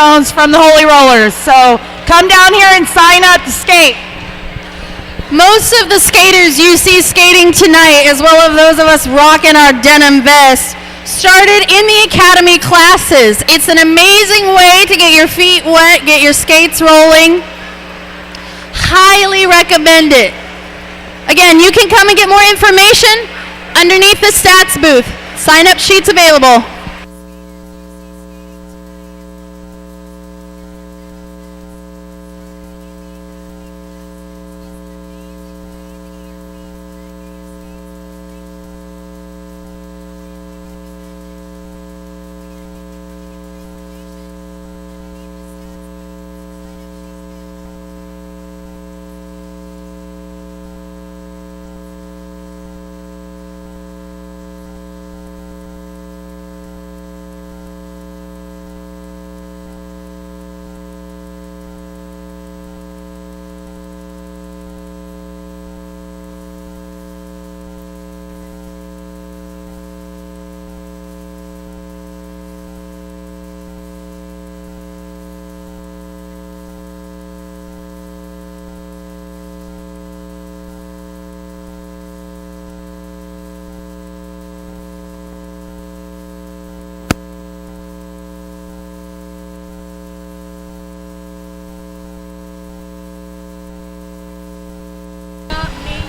bones from the Holy Rollers. So come down here and sign up to skate. Most of the skaters you see skating tonight, as well as those of us rocking our denim vests, started in the academy classes. It's an amazing way to get your feet wet, get your skates rolling. Highly recommend it. Again, you can come and get more information underneath the stats booth. Sign-up sheets available.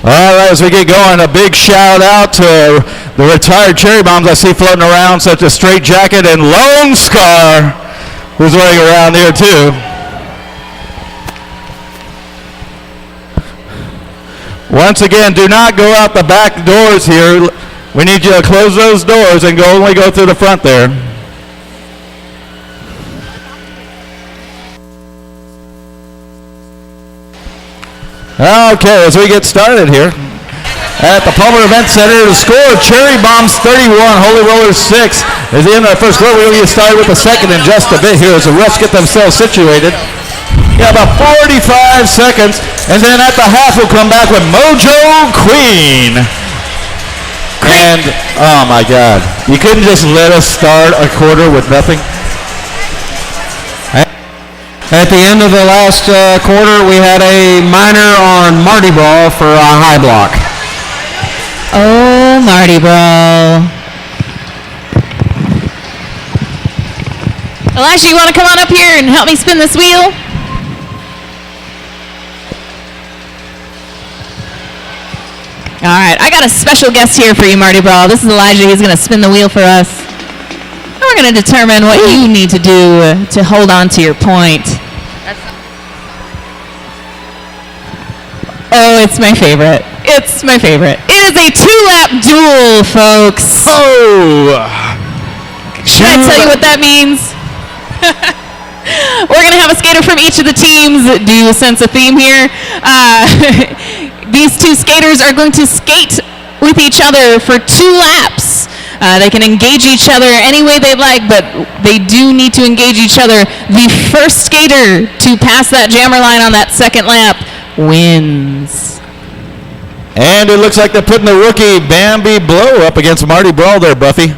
All right, as we get going, a big shout out to the retired Cherry Bombs I see floating around, such as Straight Jacket and Lone Scar, who's running around here too. Once again, do not go out the back doors here. We need you to close those doors and only go through the front there. Okay, as we get started here at the Palmer Event Center, the score of Cherry Bombs 31, Holy Rollers 6 is the end of the first quarter. We're going to get started with the second in just a bit here as the refs get themselves situated. Yeah, about 45 seconds, and then at the half we'll come back with Mojo Queen. And, oh my God, you couldn't just let us start a quarter with nothing? At the end of the last quarter, we had a minor on Mardi Gras for a high block. Oh, Mardi Gras. Elijah, you want to come on up here and help me spin this wheel? All right, I got a special guest here for you, Mardi Gras. This is Elijah. He's going to spin the wheel for us. And we're going to determine what you need to do to hold on to your point. Oh, it's my favorite. It's my favorite. It is a 2-lap duel, folks. Oh! Should I tell you what that means? We're going to have a skater from each of the teams. Do you sense a theme here? These two skaters are going to skate with each other for 2 laps. They can engage each other any way they'd like, but they do need to engage each other. The first skater to pass that jammer line on that second lap wins. And it looks like they're putting the rookie Bambi Blow up against Marty Brawl there, Buffy.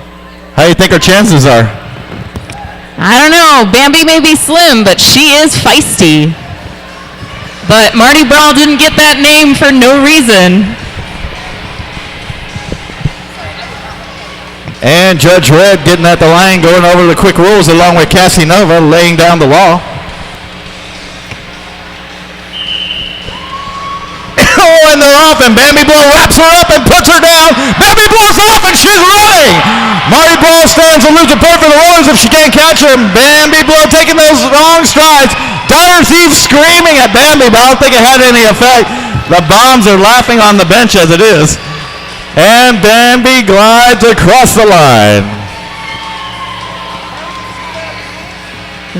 How do you think her chances are? I don't know. Bambi may be slim, but she is feisty. But Marty Brawl didn't get that name for no reason. And Judge Red getting at the line, going over the quick rules along with Cassie Nova, laying down the law. Oh, and they're off, and Bambi Blow wraps her up and puts her down. Bambi Blow's off, and she's running. Marty Brawl stands and loses a point for the Rollers if she can't catch him. Bambi Blow taking those long strides. Dire Thief screaming at Bambi, but I don't think it had any effect. The Bombs are laughing on the bench as it is. And Bambi glides across the line.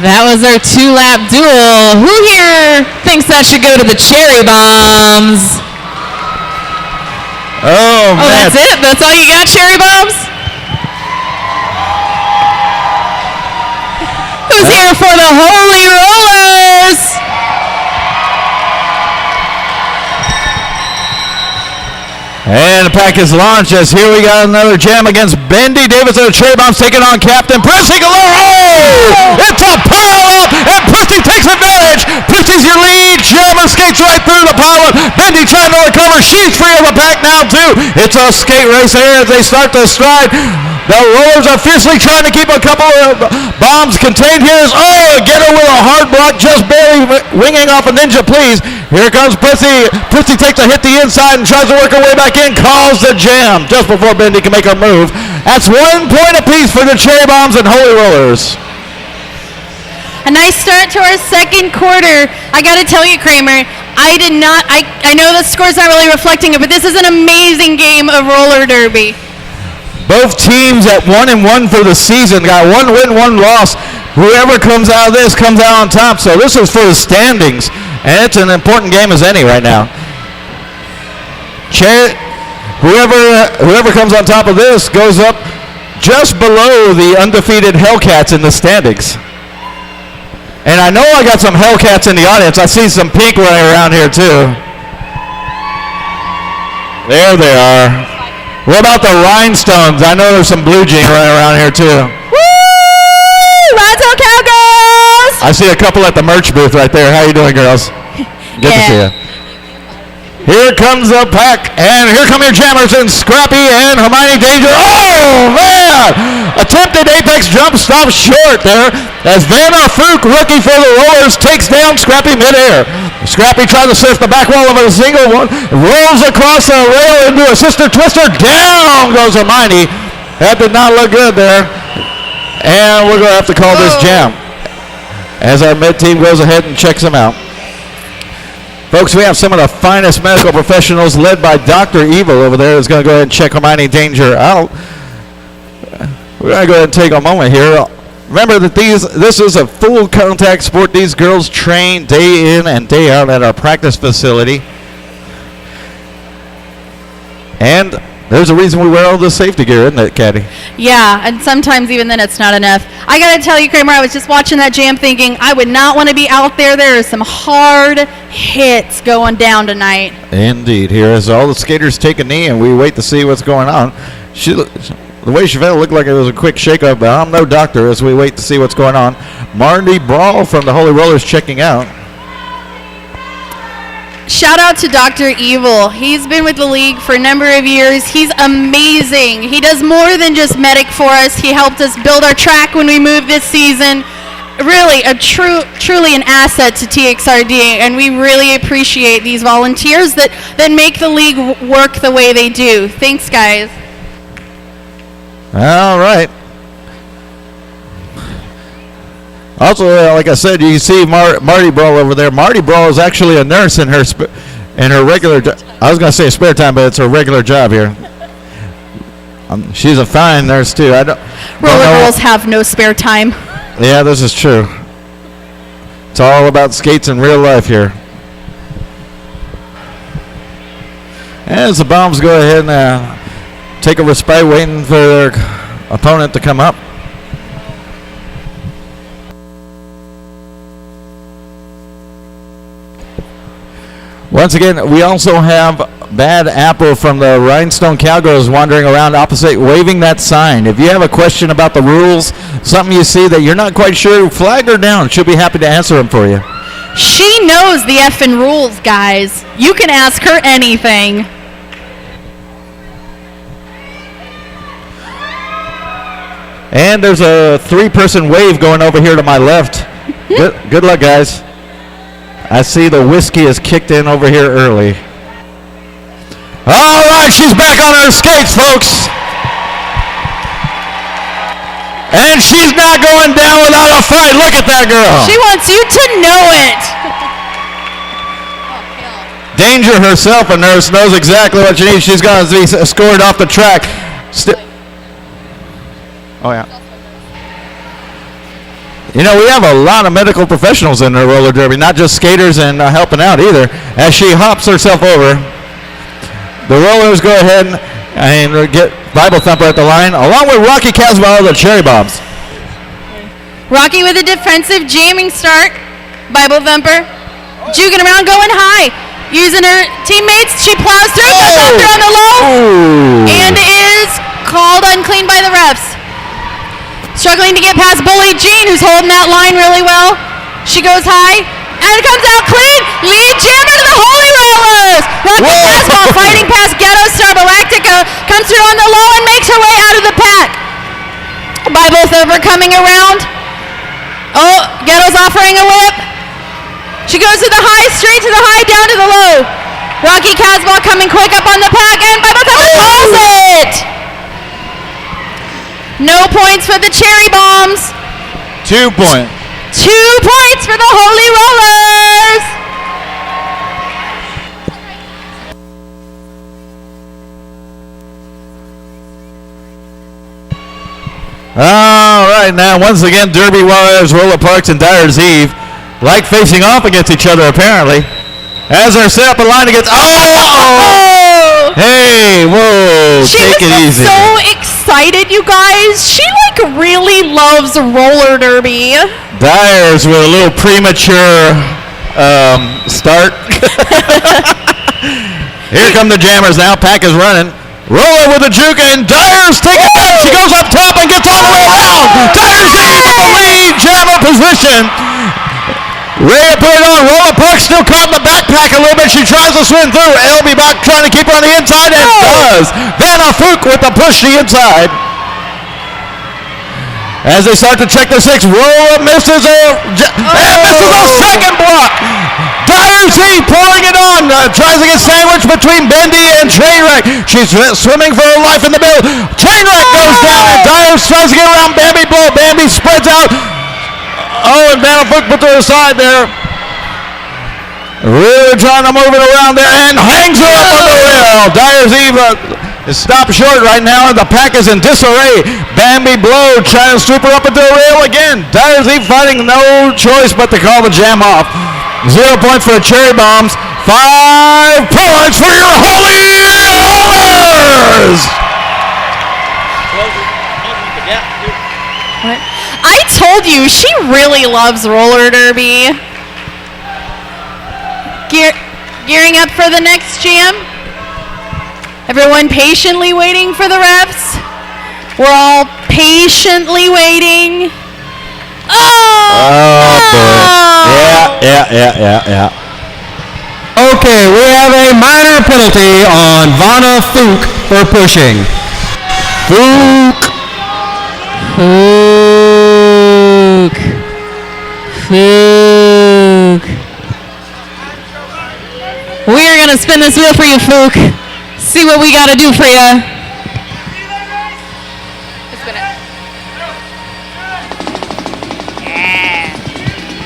That was our 2-lap duel. Who here thinks that should go to the Cherry Bombs? Oh, man. That's it? That's all you got, Cherry Bombs? Who's here for the Holy Rollers? And the pack is launched as here we got another jam against Bendy Davis and the Cherry Bombs taking on Captain Pressing. Oh! It's a pile up roller skates right through the pylon. Bendy trying to recover. She's free of the pack now, too. It's a skate race here as they start to stride. The rollers are fiercely trying to keep a couple of bombs contained here. Oh, get her with a hard block, just barely winging off a Ninja, please. Here comes Prissy. Prissy takes a hit the inside and tries to work her way back in. Calls the jam just before Bendy can make her move. That's 1 point apiece for the Cherry Bombs and Holy Rollers. A nice start to our second quarter. I got to tell you, Kramer, I know the score's not really reflecting it, but this is an amazing game of roller derby. Both teams at 1-1 for the season. Got 1 win, 1 loss. Whoever comes out of this comes out on top. So this is for the standings. And it's an important game as any right now. Whoever comes on top of this goes up just below the undefeated Hellcats in the standings. And I know I got some Hellcats in the audience. I see some pink running around here too. There they are. What about the Rhinestones? I know there's some blue jean running around here too. Woo! Rhinestone Cowgirls! I see a couple at the merch booth right there. How you doing, girls? Good to see you. Here comes the pack, and here come your jammers in Scrappy and Hermione Danger. Oh, man! Attempted apex jump stops short there as Vanna Fook, rookie for the Rollers, takes down Scrappy midair. Scrappy tries to surf the back wall of a single one, rolls across the rail into a sister twister. Down goes Hermione. That did not look good there. And we're going to have to call this jam as our mid team goes ahead and checks them out. Folks, we have some of the finest medical professionals led by Dr. Evil over there who's going to go ahead and check Hermione Danger out. We're going to go ahead and take a moment here. Remember that this is a full contact sport. These girls train day in and day out at our practice facility. And there's a reason we wear all this safety gear, isn't it, Caddy? Yeah, and sometimes even then it's not enough. I got to tell you, Kramer, I was just watching that jam thinking I would not want to be out there. There are some hard hits going down tonight. Indeed. Here as all the skaters take a knee and we wait to see what's going on. The way she felt looked like it was a quick shake-up, but I'm no doctor as we wait to see what's going on. Marty Brawl from the Holy Rollers checking out. Shout out to Dr. Evil. He's been with the league for a number of years. He's amazing. He does more than just medic for us. He helped us build our track when we moved this season. Really, truly an asset to TXRD, and we really appreciate these volunteers that make the league work the way they do. Thanks, guys. All right. Also, like I said, you can see Marty Brawl over there. Marty Brawl is actually a nurse in her regular I was going to say spare time, but it's her regular job here. She's a fine nurse, too. Roller girls have no spare time. Yeah, this is true. It's all about skates in real life here. As the Bombs go ahead and take a respite, waiting for their opponent to come up. Once again, we also have Bad Apple from the Rhinestone Cowgirls wandering around opposite, waving that sign. If you have a question about the rules, something you see that you're not quite sure, flag her down. She'll be happy to answer them for you. She knows the effing rules, guys. You can ask her anything. And there's a 3-person wave going over here to my left. Good luck, guys. I see the whiskey is kicked in over here early. All right, she's back on her skates, folks. And she's not going down without a fight. Look at that girl. She wants you to know it. Danger herself, a nurse, knows exactly what she needs. She's going to be escorted off the track. Oh, yeah. You know, we have a lot of medical professionals in the roller derby, not just skaters and helping out either. As she hops herself over, the rollers go ahead and get Bible Thumper at the line, along with Rocky Caswell of the Cherry Bombs. Rocky with a defensive jamming start. Bible Thumper juking around, going high. Using her teammates, she plows through, goes after on the low, and is called unclean by the refs. Struggling to get past Bully Jean, who's holding that line really well. She goes high, And it comes out clean. Lead jammer to the Holy Rollers. Rocky Casbah fighting past Ghetto Star Galactica. Comes through on the low and makes her way out of the pack. Bible's overcoming around. Oh, Ghetto's offering a whip. She goes to the high, straight to the high, down to the low. Rocky Casbah coming quick up on the pack, and Bible calls it. No points for the Cherry Bombs. 2 points. 2 points for the Holy Rollers. All right, now once again, Derby Warriors, Roller Parks, and Dyer's Eve like facing off against each other apparently. As they're set up a line against. Oh! Hey, whoa! Take it easy. She was so excited, you guys. She like really loves roller derby. Dyers with a little premature start. Here come the jammers now. Pack is running. Roller with a juke, and Dyers taking it. She goes up top and gets all the way around. Dyers in the lead jammer position. Rhea put it on. Roller Park still caught in the backpack a little bit. She tries to swim through. LB back trying to keep her on the inside, and does. Vanna Fook with the push to the inside. As they start to check the six, Roller misses and misses a second block. Dyer's Eve pouring it on. Tries to get sandwiched between Bendy and Trainwreck. She's swimming for her life in the middle. Trainwreck goes down, and Dyers tries to get around Bambi Blow. Bambi spreads out. Oh, and Vanna Fook put to her side there. Really trying to move it around there, and hangs her up on the rail. Dyer's Eve is stopped short right now, and the pack is in disarray. Bambi Blow trying to sweep her up into the rail again. Dyer's Eve finding no choice but to call the jam off. 0 points for the Cherry Bombs. 5 points for your Holy Rollers! What? I told you, she really loves roller derby. Gearing up for the next jam. Everyone patiently waiting for the refs. We're all patiently waiting. Yeah. Okay, we have a minor penalty on Vanna Fook for pushing. Fook. We are going to spin this wheel for you, Fook. See what we got to do for you.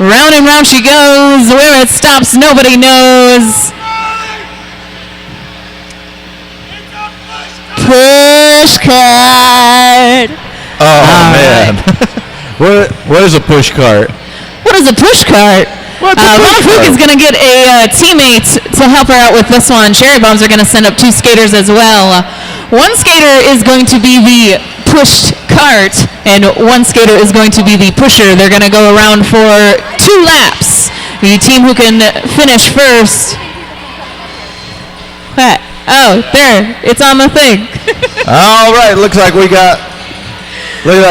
Round and round she goes. Where it stops, nobody knows. Push cart. Oh, man. What is a push cart? What is a push cart? Vanna Fook is going to get a teammate to help her out with this one. Cherry Bombs are going to send up 2 skaters as well. One skater is going to be the pushed cart, and one skater is going to be the pusher. They're going to go around for 2 laps. The team who can finish first. What? Oh, there. It's on the thing. All right, looks like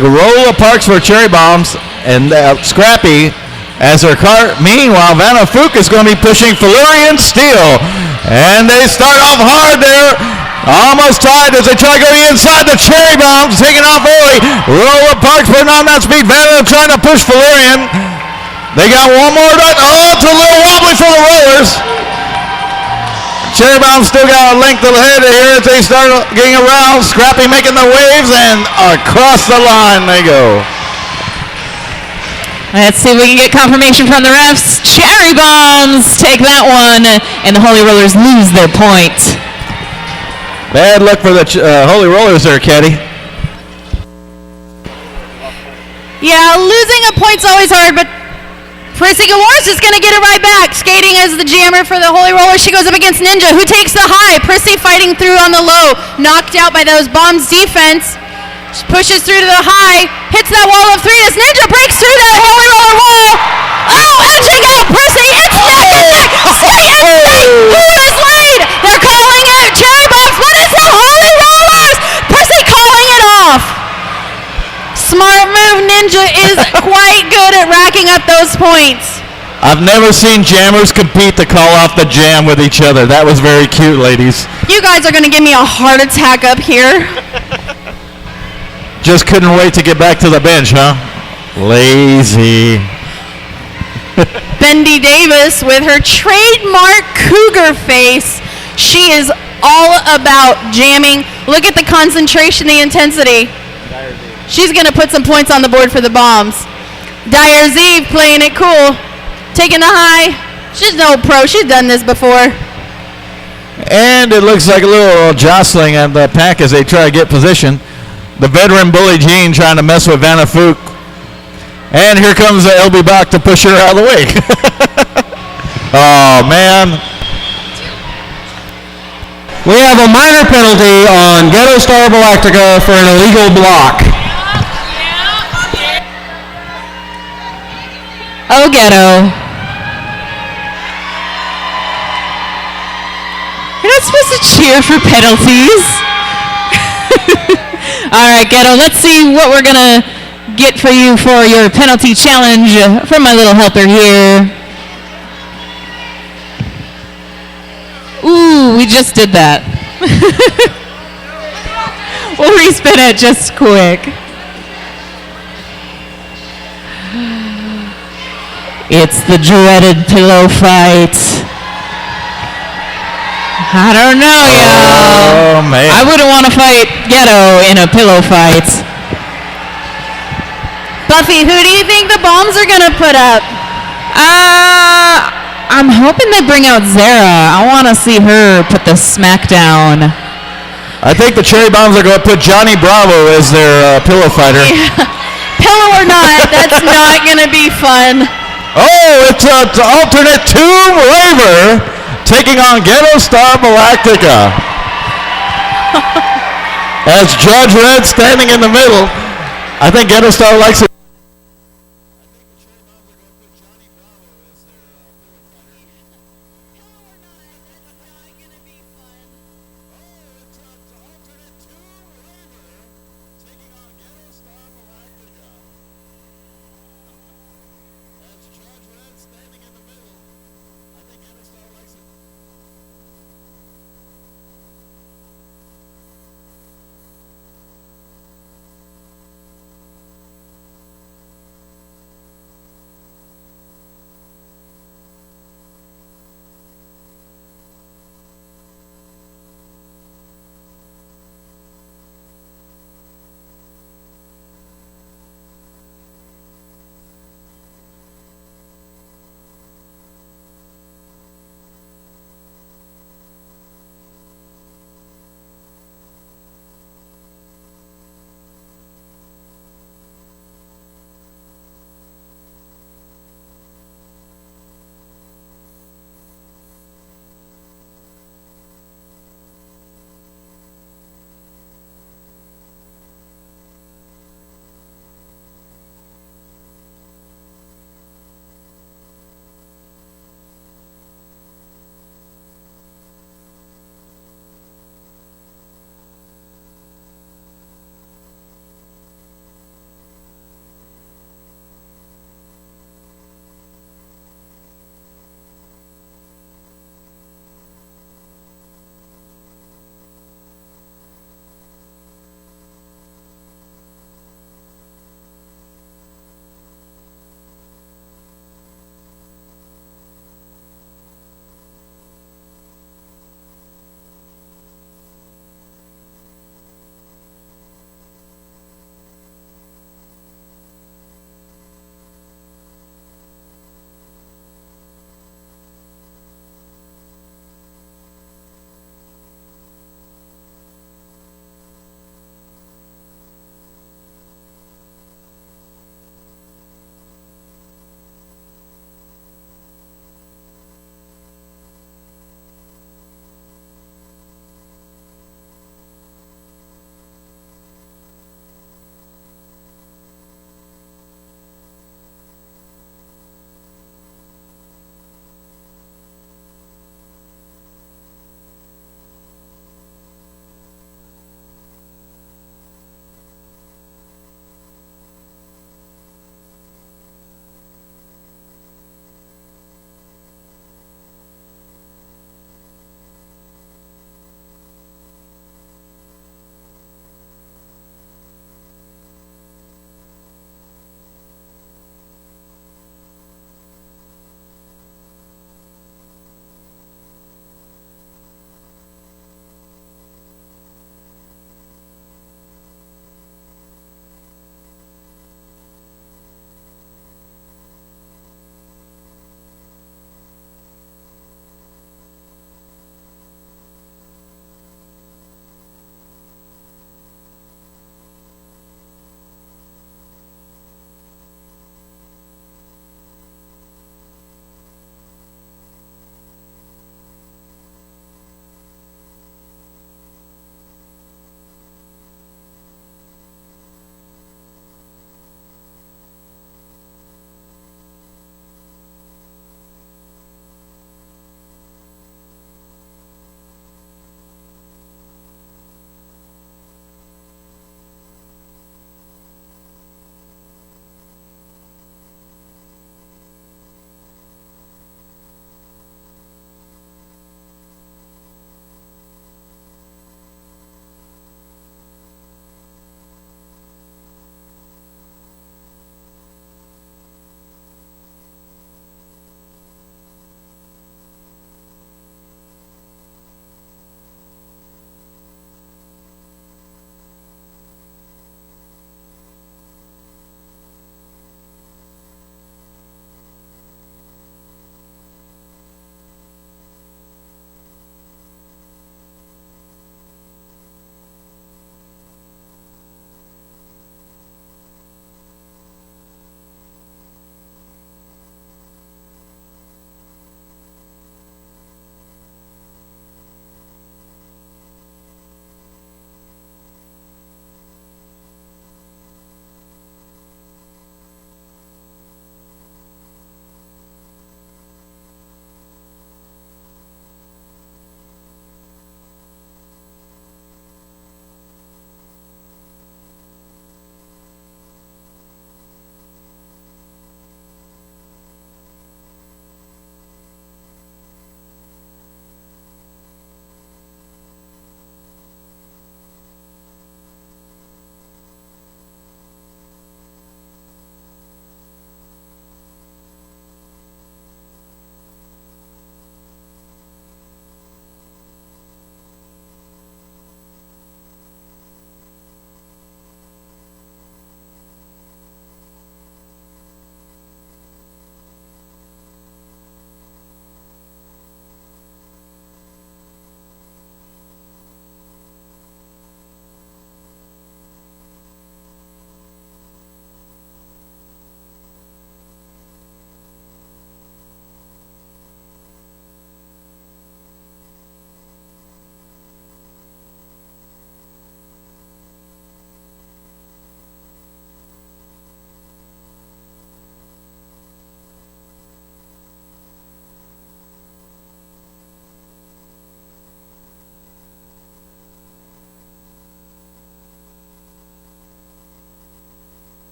Roller Parks for Cherry Bombs and Scrappy as her cart. Meanwhile, Vanna Fook is going to be pushing Flurry and Steel. And they start off hard there. Almost tied as they try to go inside. The Cherry Bombs taking off early. Roller Parks putting on that speed. Vanna trying to push Flurry. They got one more run. Oh, it's a little wobbly for the Rollers. Cherry Bombs still got a length ahead here as they start getting around. Scrappy making the waves, and across the line they go. Let's see if we can get confirmation from the refs. Cherry Bombs take that one, and the Holy Rollers lose their point. Bad luck for the Holy Rollers there, Caddy. Yeah, losing a point's always hard, but Prissy Gawar's just going to get it right back. Skating as the jammer for the Holy Rollers. She goes up against Ninja, who takes the high. Prissy fighting through on the low. Knocked out by those Bombs defense. She pushes through to the high. Hits that wall of 3 as Ninja breaks through that Holy Roller wall. Oh, edging out Prissy. It's neck and neck. Skate and skate. Who is lead? They're calling it Cherry Bombs, but it's the Holy Rollers. Prissy calling it off. Smart move. Ninja is quite good at racking up those points. I've never seen jammers compete to call off the jam with each other. That was very cute, ladies. You guys are going to give me a heart attack up here. Just couldn't wait to get back to the bench, huh? Lazy. Bendy Davis with her trademark cougar face. She is all about jamming. Look at the concentration, the intensity. She's going to put some points on the board for the bombs. Dyer Z playing it cool. Taking the high. She's no pro. She's done this before. And it looks like a little jostling on the pack as they try to get position. The veteran bully Jean trying to mess with Vanna Fook. And here comes LB Bach to push her out of the way. Oh, man. We have a minor penalty on Ghetto Star Galactica for an illegal block. Oh, Ghetto. You're not supposed to cheer for penalties. All right, Ghetto, let's see what we're going to get for you for your penalty challenge from my little helper here. Ooh, we just did that. We'll respin it just quick. It's the dreaded pillow fight. I don't know, y'all. Oh, man. I wouldn't want to fight Ghetto in a pillow fight. Buffy, who do you think the bombs are going to put up? I'm hoping they bring out Zara. I want to see her put the smack down. I think the Cherry Bombs are going to put Johnny Bravo as their pillow fighter. Yeah. Pillow or not, that's not going to be fun. Oh, it's an alternate Tomb Raver taking on Ghetto Star Galactica. As Judge Red standing in the middle. I think Ghetto Star likes it.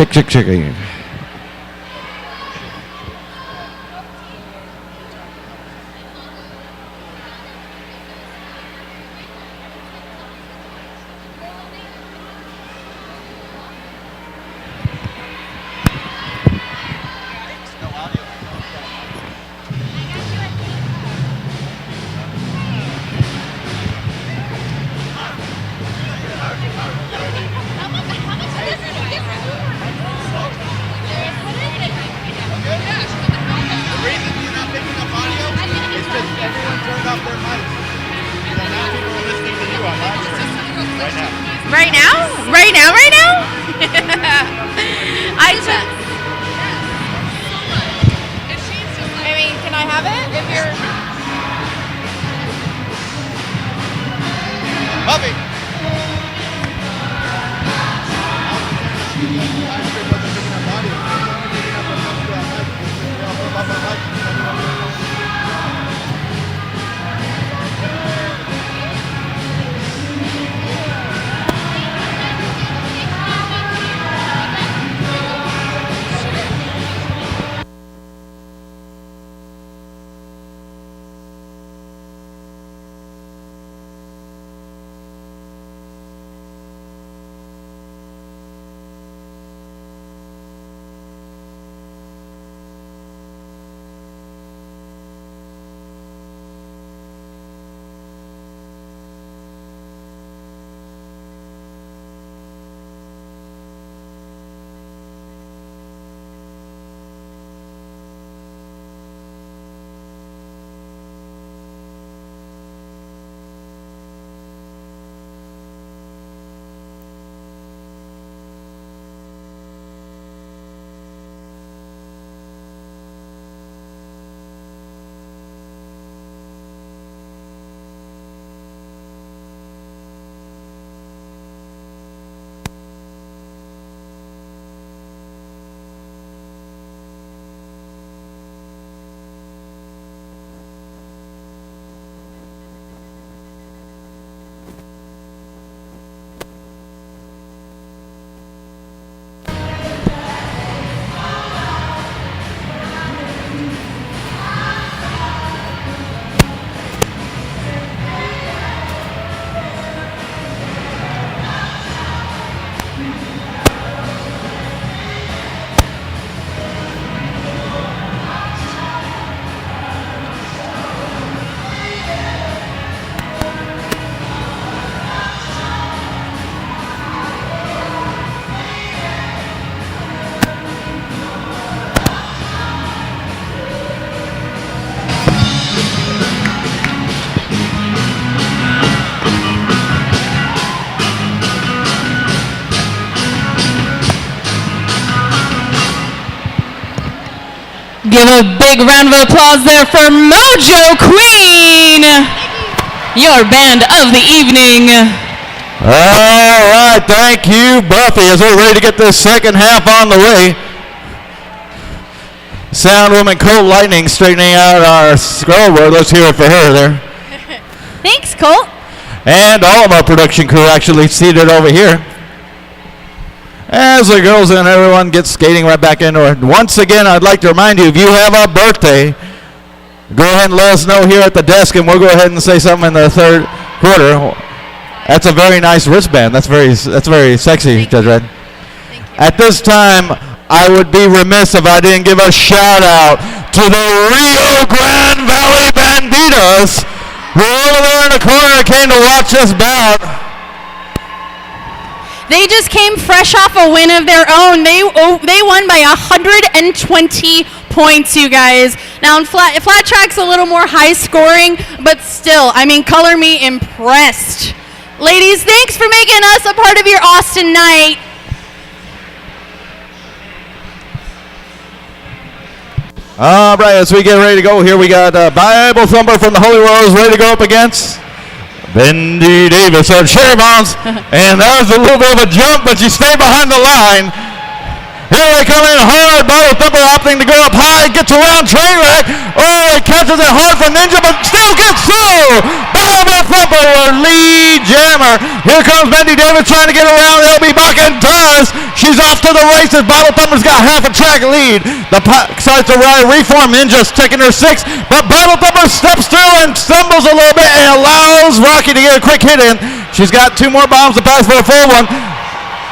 Chicken. Right now? I mean, can I have it? If you're... Puppy. Give a big round of applause there for Mojo Queen, your band of the evening. All right, thank you, Buffy, as we're ready to get this second half on the way. Sound woman Colt Lightning straightening out our scoreboard. Let's hear it for her there. Thanks, Colt. And all of our production crew actually seated over here. As the girls and everyone gets skating right back into it. Once again, I'd like to remind you, if you have a birthday, go ahead and let us know here at the desk, and we'll go ahead and say something in the third quarter. That's a very nice wristband. That's very sexy, Judge Red. Thank you. At this time, I would be remiss if I didn't give a shout out to the Rio Grande Valley Banditas, who over there in the corner came to watch us bout. They just came fresh off a win of their own. They won by 120 points, you guys. Now, in flat track's a little more high scoring, but still, I mean, color me impressed. Ladies, thanks for making us a part of your Austin night. All right, as we get ready to go here, we got Bible Thumper from the Holy Rose ready to go up against Bendy Davis on Cherry Bombs. And that was a little bit of a jump, but she stayed behind the line. Here they come in hard. Bible Thumper opting to go up high, gets around train wreck. Oh, he catches it hard for Ninja, but still gets through. Bible Thumper, our lead jammer, Here comes Mindy Davis trying to get around LB Bach and does. She's off to the races. Bottle Thumper's got half a track lead. The pack starts to ride. Reform Ninja's taking her 6th, but Bottle Thumper steps through and stumbles a little bit and allows Rocky to get a quick hit in. She's got 2 more bombs to pass for a full one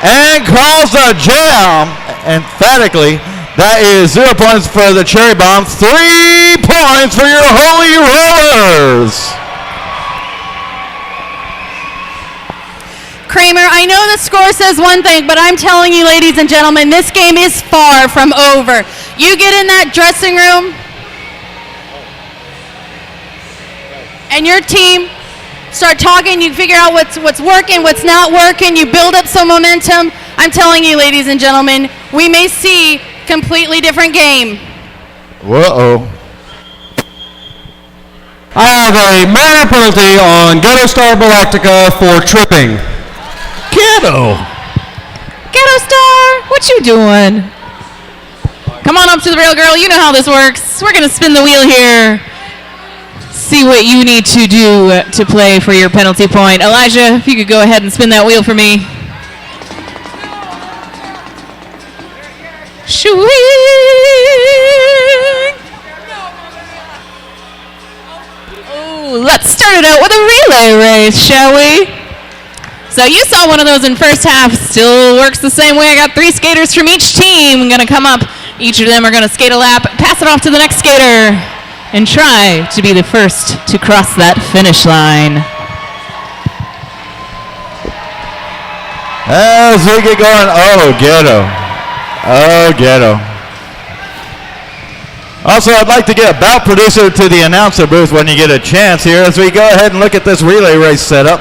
and calls the jam emphatically. That is 0 points for the Cherry Bomb, 3 points for your Holy Rollers. Kramer, I know the score says one thing, but I'm telling you, ladies and gentlemen, this game is far from over. You get in that dressing room, and your team start talking, you figure out what's working, what's not working, you build up some momentum. I'm telling you, ladies and gentlemen, we may see completely different game. Whoa. I have a minor penalty on Ghetto Star Galactica for tripping. Ghetto Star, what you doing? Come on up to the rail, girl. You know how this works. We're gonna spin the wheel here. See what you need to do to play for your penalty point. Elijah, if you could go ahead and spin that wheel for me. Swing! Oh, let's start it out with a relay race, shall we? So you saw one of those in first half. Still works the same way. I got 3 skaters from each team going to come up. Each of them are going to skate a lap, pass it off to the next skater, and try to be the first to cross that finish line. As we get going, Ghetto. Also, I'd like to get a bout producer to the announcer booth when you get a chance here as we go ahead and look at this relay race setup.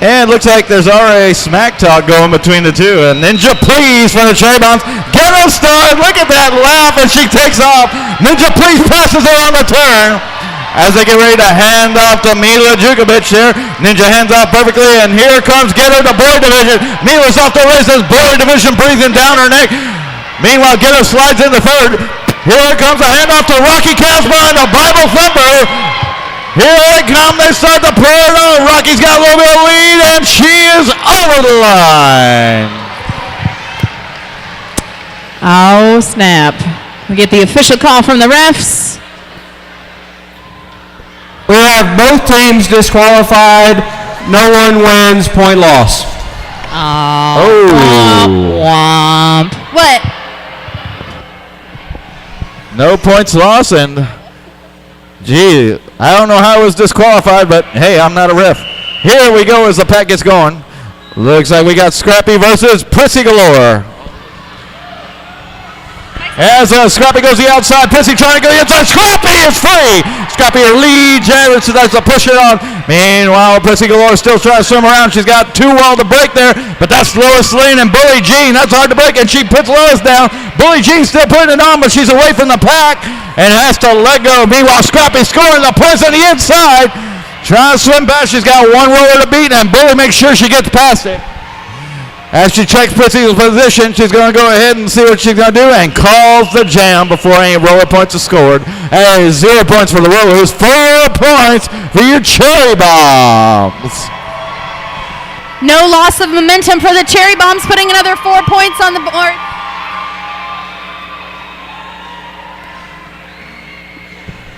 And it looks like there's already smack talk going between the two. And Ninja Please from the Cherry Bombs. Ghetto Star, look at that laugh as she takes off. Ninja Please passes her on the turn. As they get ready to hand off to Mila Jukovic here. Ninja hands off perfectly, and here comes Ghetto to Boy Division. Mila's off the races. Boy Division breathing down her neck. Meanwhile, Ghetto slides in the third. Here comes a handoff to Rocky Casper and the Bible Thumper. Here they come. They start to pour it on. Rocky's got a little bit of lead, and she is over the line. Oh, snap. We get the official call from the refs. We have both teams disqualified. No one wins, point loss. Oh. Womp. What? No points lost, and gee, I don't know how it was disqualified, but hey, I'm not a ref. Here we go as the pack gets going. Looks like we got Scrappy versus Prissy Galore. As Scrappy goes the outside, Prissy trying to go the inside. Scrappy is free. Scrappy her lead. Jared starts to push it on. Meanwhile, Prissy Galore still trying to swim around. She's got 2 wall to break there, but that's Lois Lane and Bully Jean. That's hard to break, and she puts Lois down. Bully Jean still putting it on, but she's away from the pack and has to let go. Meanwhile, Scrappy scoring the points on the inside. Trying to swim past. She's got 1 roller to beat, and Bully makes sure she gets past it. As she checks Prissy's position, she's going to go ahead and see what she's going to do and calls the jam before any roller points are scored. That is 0 points for the rollers, 4 points for your Cherry Bombs. No loss of momentum for the Cherry Bombs, putting another 4 points on the board.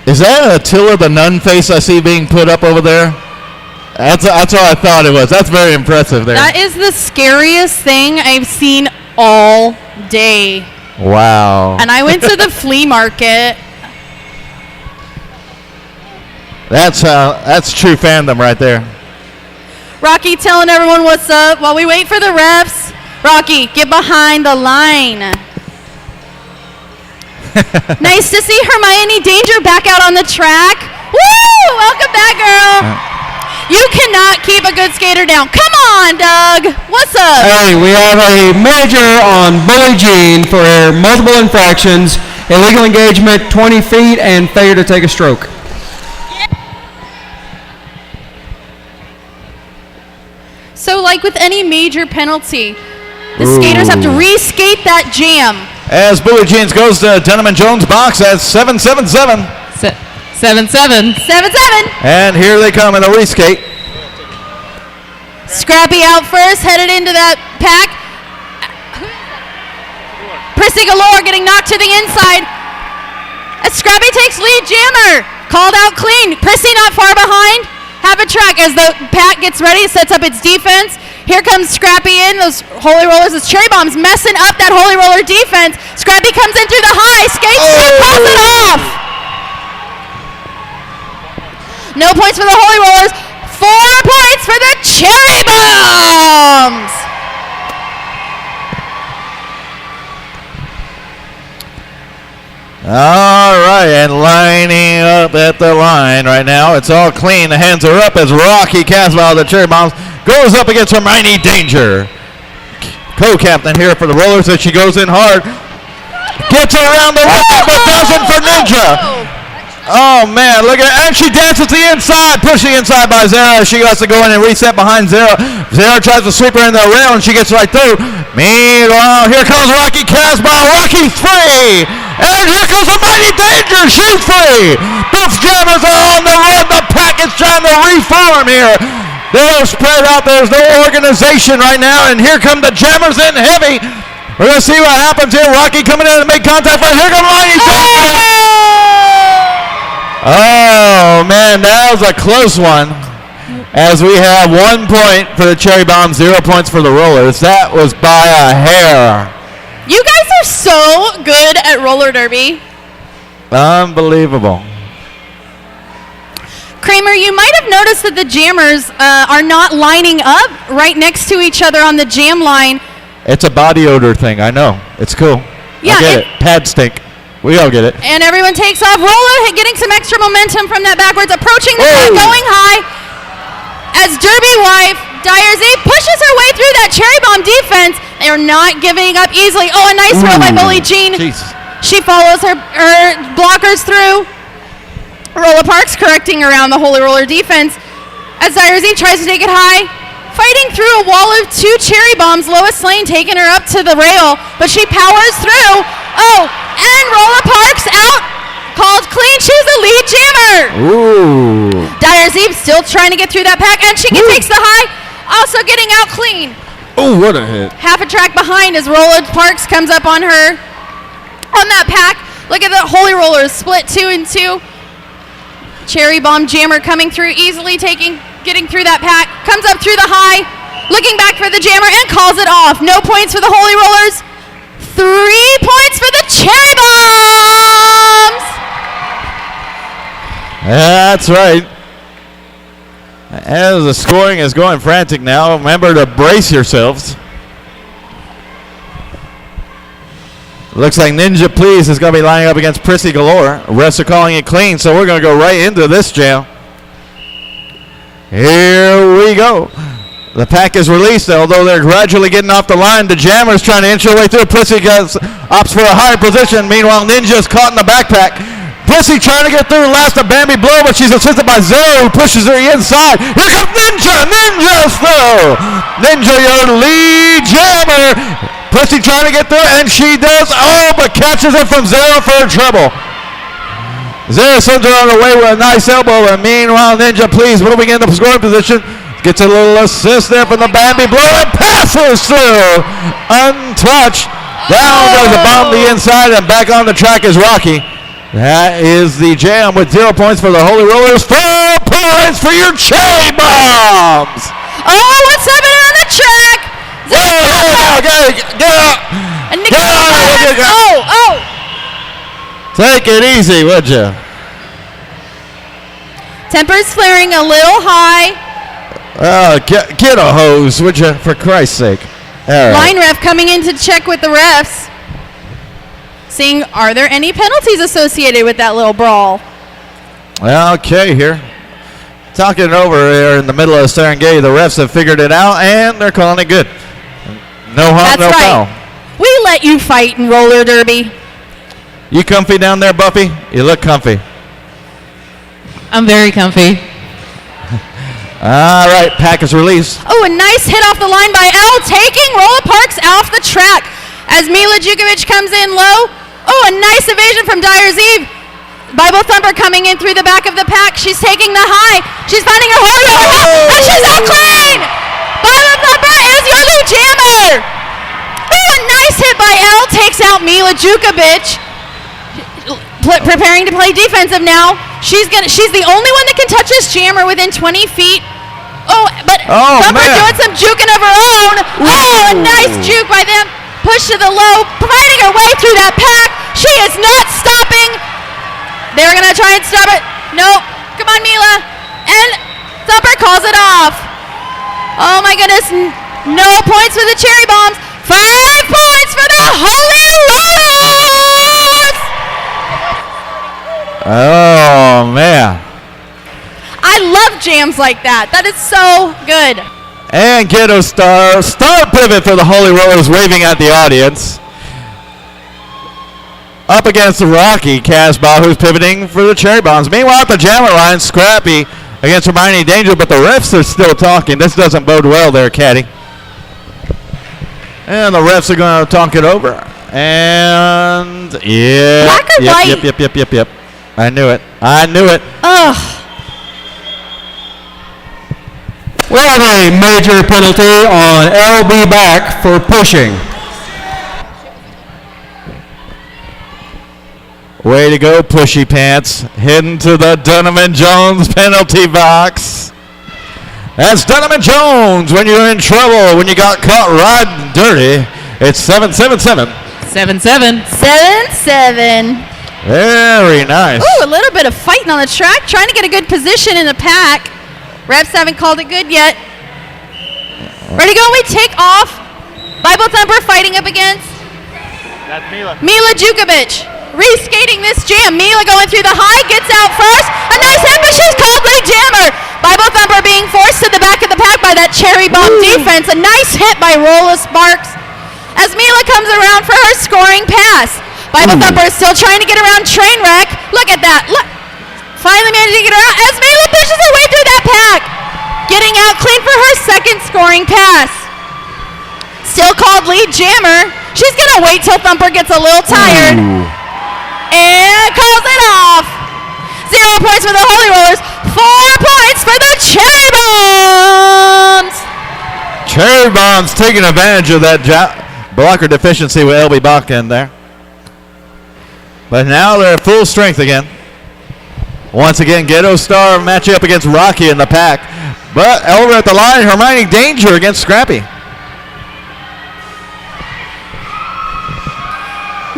Is that Attila the Nun face I see being put up over there? That's what I thought it was. That's very impressive there. That is the scariest thing I've seen all day. Wow. And I went to the flea market. That's true fandom right there. Rocky telling everyone what's up while we wait for the refs. Rocky, get behind the line. Nice to see Hermione Danger back out on the track. Woo! Welcome back, girl. You cannot keep a good skater down. Come on, Doug. What's up? Hey, we have a major on Bully Jean for multiple infractions, illegal engagement, 20 feet, and failure to take a stroke. So, like with any major penalty, the skaters have to re-skate that jam. As Bully Jeans goes to Denham and Jones box at 7-7-7. 7-7. 7-7. And here they come in a reskate. Scrappy out first, headed into that pack. Prissy Galore getting knocked to the inside. As Scrappy takes lead, Jammer called out clean. Prissy not far behind. Have a track as the pack gets ready, sets up its defense. Here comes Scrappy in, those Holy Rollers, those Cherry Bombs messing up that Holy Roller defense. Scrappy comes in through the high, skates through, pulls it off. No points for the Holy Rollers, 4 points for the Cherry Bombs. All right, and lining up at the line right now. It's all clean. The hands are up as Rocky Caswell of the Cherry Bombs goes up against Hermione Danger. Co-captain here for the Rollers as she goes in hard. Gets around the rim, but doesn't for Ninja. Oh, man, look at it. And she dances to the inside, pushing inside by Zara. She has to go in and reset behind Zara. Zara tries to sweep her in the rail, and she gets right through. Meanwhile, here comes Rocky Casbah. Rocky's free. And here comes the Mighty Danger. She's free. Both jammers are on the run. The pack is trying to reform here. They're spread out. There's no organization right now. And here come the jammers in heavy. We're going to see what happens here. Rocky coming in to make contact. But here comes Mighty Danger. Oh, man, that was a close one. As we have 1 point for the Cherry Bomb, 0 points for the Rollers. That was by a hair. You guys are so good at roller derby. Unbelievable. Kramer, you might have noticed that the jammers are not lining up right next to each other on the jam line. It's a body odor thing, I know. It's cool. Yeah, I get it. Pad stink. We all get it. And everyone takes off. Roller getting some extra momentum from that backwards, approaching the pack, going high. As Derby wife, Dyer Z, pushes her way through that Cherry Bomb defense. They are not giving up easily. Oh, a nice throw by Bully Jean. Jeez. She follows her blockers through. Rolla Parks correcting around the Holy Roller defense. As Dyer Z tries to take it high. Fighting through a wall of 2 Cherry Bombs. Lois Lane taking her up to the rail, but she powers through. Oh, and Rolla Parks out. Called clean. She's the lead jammer. Ooh. Dyer Z still trying to get through that pack, and she takes the high. Also getting out clean. Oh, what a hit. Half a track behind as Rolla Parks comes up on her. On that pack. Look at the Holy Rollers split 2 and 2. Cherry Bomb jammer coming through, easily getting through that pack. Comes up through the high. Looking back for the jammer and calls it off. No points for the Holy Rollers. 3 points for the Cherry Bombs. That's right. As the scoring is going frantic now, remember to brace yourselves. Looks like Ninja Please is going to be lining up against Prissy Galore. Refs are calling it clean, so we're going to go right into this jam. Here we go. The pack is released, although they're gradually getting off the line. The jammer's trying to inch her way through. Prissy opts for a higher position. Meanwhile, Ninja's caught in the backpack. Prissy trying to get through last to Bambi Blow, but she's assisted by Zero, who pushes her inside. Here comes Ninja! Ninja's through! Ninja, your lead jammer! Prissy trying to get through, and she does. Oh, but catches it from Zero for a treble. Zero sends her on the way with a nice elbow, and meanwhile, Ninja Please moving into scoring position. Gets a little assist there from the Bambi Blow, and passes through. Untouched. Down goes the bomb to the inside, and back on the track is Rocky. That is the jam with 0 points for the Holy Rollers. 4 points for your Cherry Bombs. Oh, what's happening on the track? Get out. And Get out. Oh. Take it easy, would you? Tempers flaring a little high. Get a hose, would you, for Christ's sake. All right. Line ref coming in to check with the refs. Seeing, are there any penalties associated with that little brawl? Okay, here. Talking over here in the middle of Serengeti, the refs have figured it out, and they're calling it good. No harm, no foul. We let you fight in roller derby. You comfy down there, Buffy? You look comfy. I'm very comfy. All right, pack is released. Oh, a nice hit off the line by L, taking Rolla Parks off the track. As Mila Jukovic comes in low. Oh, a nice evasion from Dyer's Eve. Bible Thumper coming in through the back of the pack. She's taking the high. She's finding her Holy Roller, and she's out clean! Bible Thumper is your lead jammer. Oh, a nice hit by L takes out Mila Jukovic. Preparing to play defensive now. She's the only one that can touch this jammer within 20 feet. Oh, but Thumper doing some juking of her own. Oh, a nice juke by them. Push to the low, fighting her way through that pack. She is not stopping. They're going to try and stop it. Nope. Come on, Mila. And Thumper calls it off. Oh, my goodness. No points for the Cherry Bombs. 5 points for the Holy Rollers. Oh, man. I love jams like that. That is so good. And Ghetto Star pivot for the Holy Rollers, waving at the audience. Up against the Rocky Casbah, who's pivoting for the Cherry Bombs. Meanwhile, at the jammer line, Scrappy against Hermione Danger, but the refs are still talking. This doesn't bode well there, Caddy. And the refs are going to talk it over. And, yeah. Black or white? Yep. I knew it. Ugh. We have a major penalty on LB back for pushing. Way to go, Pushy Pants. Heading to the Dunham & Jones penalty box. That's Dunham & Jones when you're in trouble, when you got caught riding dirty. It's 7-7-7. 7-7. 7-7. Very nice. Ooh, a little bit of fighting on the track, trying to get a good position in the pack. Refs haven't called it good yet. Ready to go? We take off. Bible Thumper fighting up against That's Mila. Mila Jukovic. Reskating this jam. Mila going through the high, gets out first. A nice hit, but she's called lead jammer. Bible Thumper being forced to the back of the pack by that Cherry Bomb defense. A nice hit by Rolla Sparks as Mila comes around for her scoring pass. Bible Thumper is still trying to get around Trainwreck. Look at that. Look. Finally managing to get around as Mila pushes her way through that pack. Getting out clean for her second scoring pass. Still called lead jammer. She's going to wait till Thumper gets a little tired. And calls it off. 0 points for the Holy Rollers. 4 points for the Cherry Bombs. Cherry Bombs taking advantage of that blocker deficiency with LB Bach in there. But now they're at full strength again. Once again, Ghetto Star matching up against Rocky in the pack. But over at the line, Hermione Danger against Scrappy.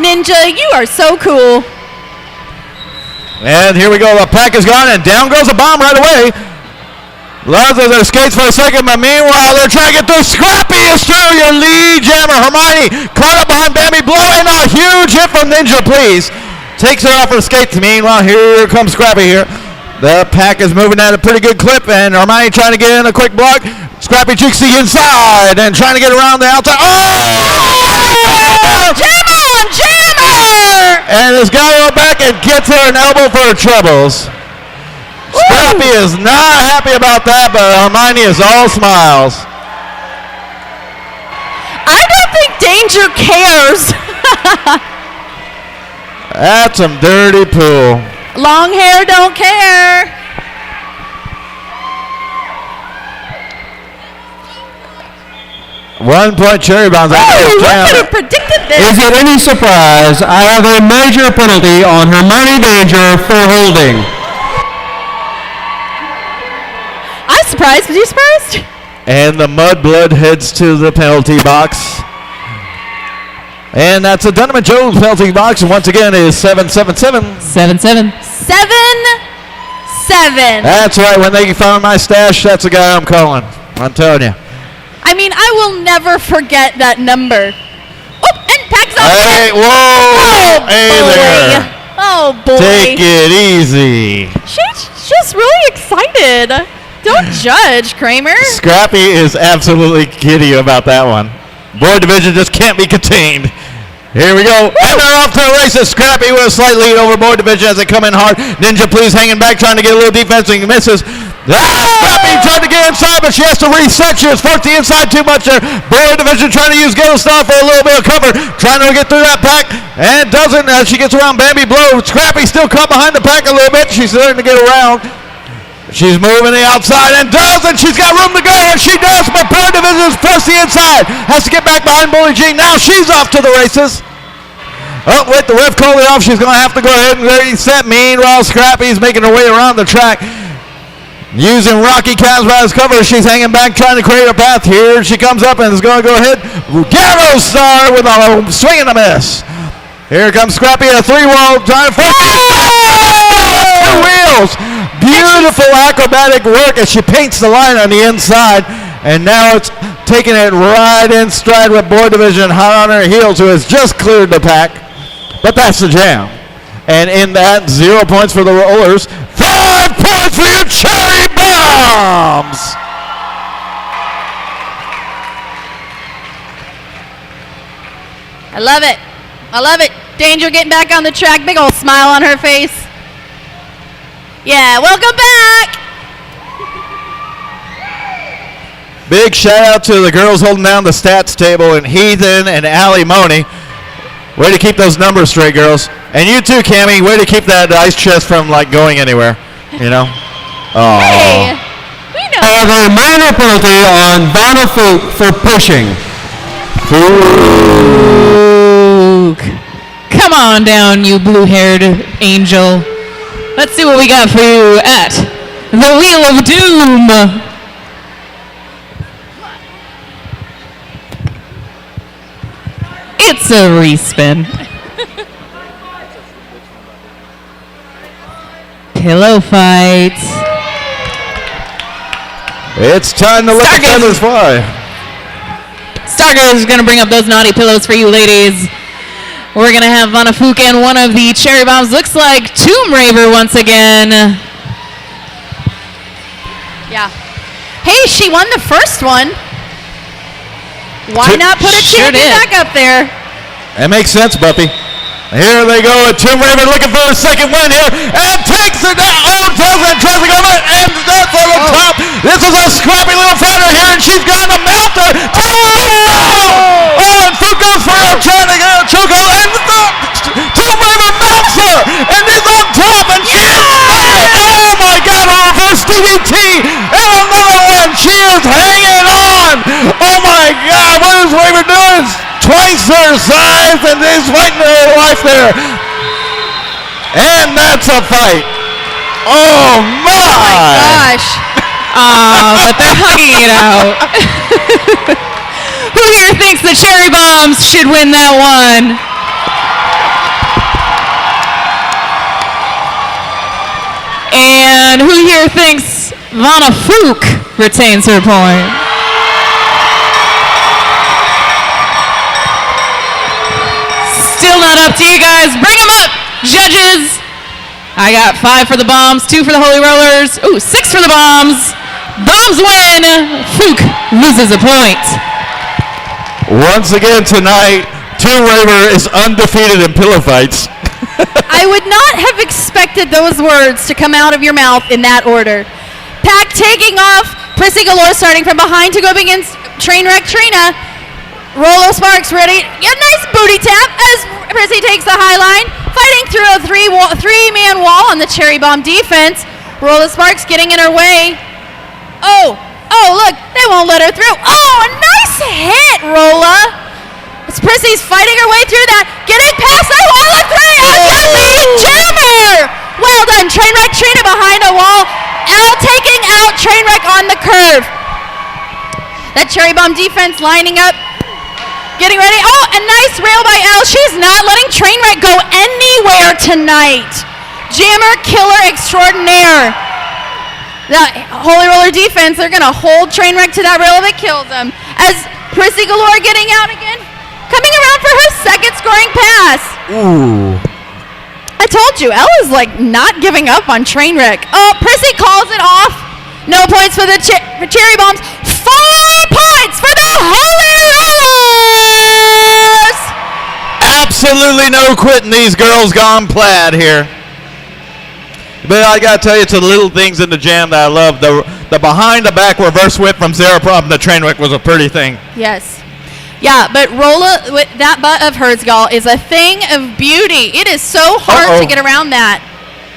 Ninja, you are so cool. And here we go. The pack is gone, and down goes the bomb right away. Loves their skates for a second, but meanwhile, they're trying to get through. Scrappy is through. Your lead jammer, Hermione, caught up behind Bambi, blowing a huge hit from Ninja, please. Takes her off her skates. Meanwhile, here comes Scrappy here. The pack is moving at a pretty good clip, and Hermione trying to get in a quick block. Scrappy cheeks the inside and trying to get around the outside. Oh! Jammer! And this guy goes back and gets her an elbow for her troubles. Scrappy is not happy about that, but Hermione is all smiles. I don't think Danger cares. That's some dirty pool. Long hair don't care. One point Cherry Bombs. Who could have predicted this? Is it any surprise I have a major penalty on Hermione Danger for holding? I'm surprised. Was you surprised? And the Mudblood heads to the penalty box. And that's a Dunham & Jones penalty box. And once again, it is 7-7-7. 7-7. 7-7. That's right. When they find my stash, that's the guy I'm calling. I'm telling you. I mean, I will never forget that number. Oh, and packs up. Hey, whoa. Oh, Hey boy. there. Oh, boy. Take it easy. She's just really excited. Don't judge, Kramer. Scrappy is absolutely giddy about that one. Boy division just can't be contained. Here we go. And they're off to the races. Scrappy with a slight lead over Boy division as they come in hard. Ninja Please hanging back, trying to get a little defense, and he misses. Scrappy trying to get inside, but she has to reset. She was forced the inside too much there. Boy division trying to use Ghetto Star for a little bit of cover, trying to get through that pack, and doesn't as she gets around Bambi Blow. Scrappy still caught behind the pack a little bit. She's starting to get around. She's moving the outside and does, and she's got room to go, and she does, but Power Division's first the inside. Has to get back behind Bully Jean. Now she's off to the races. Oh, wait, the ref called it off. She's going to have to go ahead and reset. Meanwhile, Scrappy's making her way around the track. Using Rocky Casbah as cover, she's hanging back, trying to create a path. Here she comes up and is going to go ahead. Ghetto Star with a swing and a miss. Here comes Scrappy, a three-wall time. Two wheels. Beautiful acrobatic work as she paints the line on the inside. And now it's taking it right in stride with Boy Division hot on her heels, who has just cleared the pack. But that's the jam. And in that, 0 points for the rollers. 5 points for your Cherry Bombs. I love it. I love it. Danger getting back on the track. Big old smile on her face. Yeah, welcome back. Big shout out to the girls holding down the stats table, and Heathen and Allie Money. Way to keep those numbers straight, girls. And you too, Cammie. Way to keep that ice chest from going anywhere. You know? Oh. Hey, we know. A minor penalty on Vanna Fook for pushing. Fook. Come on down, you blue-haired angel. Let's see what we got for you at the Wheel of Doom. It's a respin. Pillow fights. It's time to let the feathers fly. Stargaze is going to bring up those naughty pillows for you ladies. We're going to have Vanna Fook and one of the Cherry Bombs. Looks like Tomb Raver once again. Yeah. Hey, she won the first one. Why not put a champion back up there? That makes sense, Buffy. Here they go. Tomb Raver looking for a second win here. And takes it down. Oh, doesn't. Tries to go in. And that's on the top. This is a scrappy little fighter here. And she's got a mounter. Oh, and Fook goes for it. Trying to get a chokehold. And Tomb Raver mounts her. And is on top. And she is fighting. Oh, my God. A reverse DDT. And another one. She is hanging on. Oh, my God. What is Raver doing? Twice her size, and he's fighting her life there. And that's a fight. Oh my! Oh my gosh. But they're hugging it out. Who here thinks the Cherry Bombs should win that one? And who here thinks Vanna Fook retains her point? Still not up to you guys. Bring them up, judges. I got 5 for the Bombs, 2 for the Holy Rollers. Ooh, 6 for the Bombs. Bombs win. Fook loses a point. Once again tonight, Tomb Raver is undefeated in pillow fights. I would not have expected those words to come out of your mouth in that order. Pack taking off. Prissy Galore starting from behind to go up against Trainwreck Trina. Rolo Sparks ready. Yeah, nice booty tap as Prissy takes the high line. Fighting through a three-man wall on the Cherry Bomb defense. Rolo Sparks getting in her way. Oh, look, they won't let her through. Oh, a nice hit, Rolla. As Prissy's fighting her way through that. Getting past that wall of 3. Jammer! Well done, Trainwreck Trina behind a wall. Al taking out Trainwreck on the curve. That Cherry Bomb defense lining up. Getting ready. Oh, a nice rail by Al. She's not letting Trainwreck go anywhere tonight. Jammer, killer extraordinaire. The Holy Roller defense, they're going to hold Trainwreck to that rail if it kills them. As Prissy Galore getting out again. Coming around for her second scoring pass. Ooh. I told you, Elle is not giving up on Trainwreck. Oh, Prissy calls it off. No points for the Cherry Bombs. 4 points for the Holy Rollers. Absolutely no quitting these girls gone plaid here. But I gotta tell you, it's the little things in the jam that I love. The behind the back reverse whip from Zero Problem to Trainwreck was a pretty thing. Yes. Yeah, but Rolla, with that butt of hers, y'all, is a thing of beauty. It is so hard to get around that.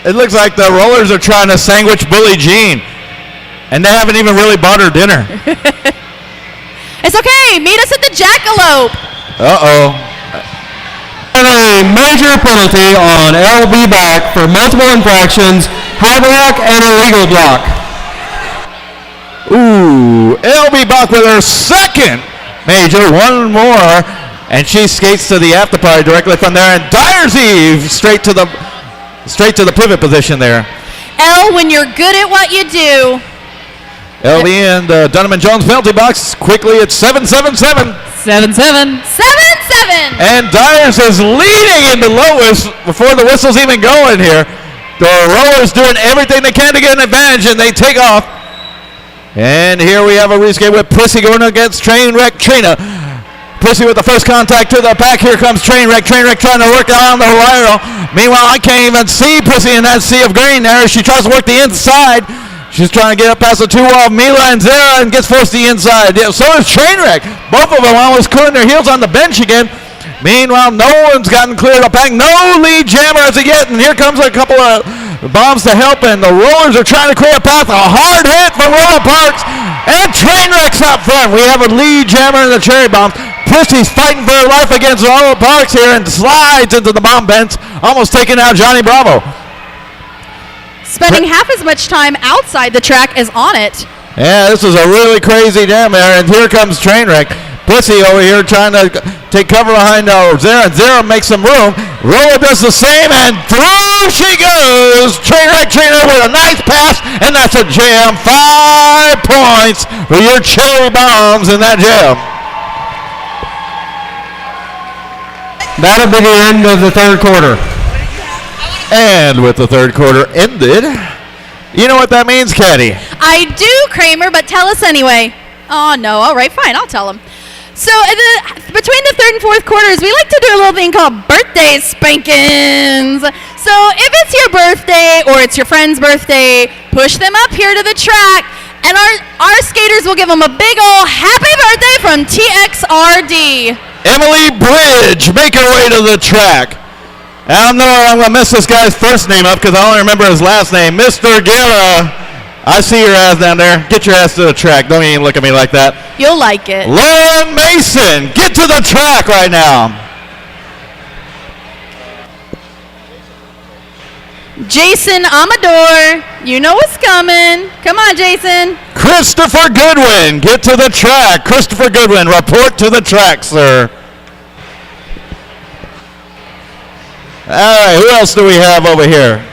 It looks like the rollers are trying to sandwich Billie Jean. And they haven't even really bought her dinner. It's okay. Meet us at the Jackalope. Uh-oh. And a major penalty on LB back for multiple infractions, high block and illegal block. Ooh, LB Bach with her second major, one more, and she skates to the after party directly from there, and Dyer's Eve straight to the pivot position there. L, when you're good at what you do. LB and Dunham and Jones penalty box quickly at 7-7-7. 7-7. 7-7. And Dyers is leading into Lois before the whistle's even going here. The rollers doing everything they can to get an advantage, and they take off. And here we have a reskate with Prissy going against Trainwreck Trina. Prissy with the first contact to the back. Here comes Trainwreck. Trainwreck trying to work on the lateral. Meanwhile, I can't even see Prissy in that sea of green there. She tries to work the inside. She's trying to get up past the two wall of Mila and Zara and gets forced to the inside. Yeah, so is Trainwreck. Both of them almost cooling their heels on the bench again. Meanwhile, no one's gotten cleared up back. No lead jammer as of yet. And here comes a couple of bombs to help. And the rollers are trying to create a path. A hard hit from Royal Parks. And Trainwreck's up front. We have a lead jammer in the cherry bomb. Prissy's fighting for her life against Royal Parks here and slides into the bomb bench, almost taking out Johnny Bravo. Spending half as much time outside the track as on it. Yeah, this is a really crazy jam there, and here comes Trainwreck. Prissy over here trying to take cover behind Zara, and Zara makes some room. Rolla does the same, and through she goes. Trainwreck Trina with a nice pass, and that's a jam. 5 points for your cherry bombs in that jam. That'll be the end of the third quarter. And with the third quarter ended, you know what that means, Caddy? I do, Kramer, but tell us anyway. Oh, no. All right, fine. I'll tell them. So between the third and fourth quarters, we like to do a little thing called birthday spankings. So if it's your birthday or it's your friend's birthday, push them up here to the track, and our skaters will give them a big ol' happy birthday from TXRD. Emily Bridge, make her way to the track. I know I'm going to mess this guy's first name up because I only remember his last name. Mr. Guerra. I see your ass down there. Get your ass to the track. Don't even look at me like that. You'll like it. Lauren Mason, get to the track right now. Jason Amador, you know what's coming. Come on, Jason. Christopher Goodwin, get to the track. Christopher Goodwin, report to the track, sir. All right, who else do we have over here?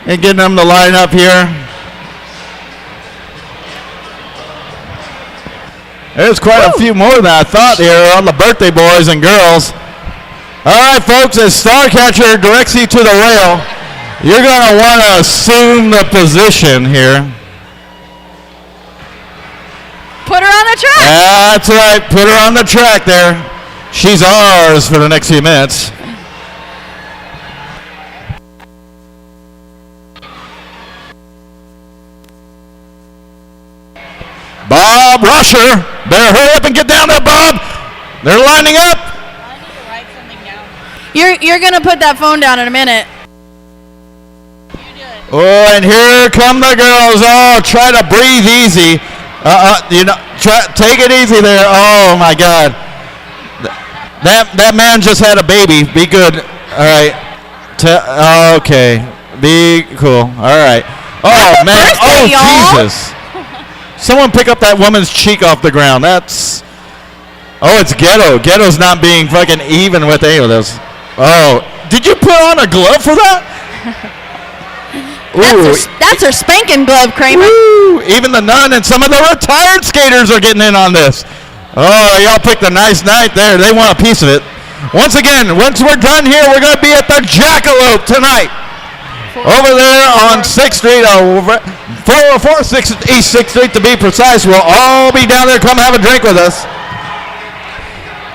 And getting them to line up here. There's quite a few more than I thought here on the birthday boys and girls. All right, folks, as Starcatcher directs you to the rail, you're going to want to assume the position here. Put her on the track. That's right, put her on the track there. She's ours for the next few minutes. Bob Rusher, better hurry up and get down there, Bob. They're lining up. I need to write something down. You're gonna put that phone down in a minute. You do it. Oh, and here come the girls. Oh, try to breathe easy. Take it easy there. Oh my God. That man just had a baby. Be good. All right. Okay. Be cool. All right. Oh Happy man. birthday, Oh y'all. Jesus. Someone pick up that woman's cheek off the ground. That's. Oh, it's Ghetto. Ghetto's not being fucking even with any of this. Oh, did you put on a glove for that? That's her spanking glove, Kramer. Woo, even the nun and some of the retired skaters are getting in on this. Oh, y'all picked a nice night there. They want a piece of it. Once again, once we're done here, we're going to be at the Jackalope tonight. Over there on 6th Street, 446 East 6th Street to be precise. We'll all be down there. Come have a drink with us.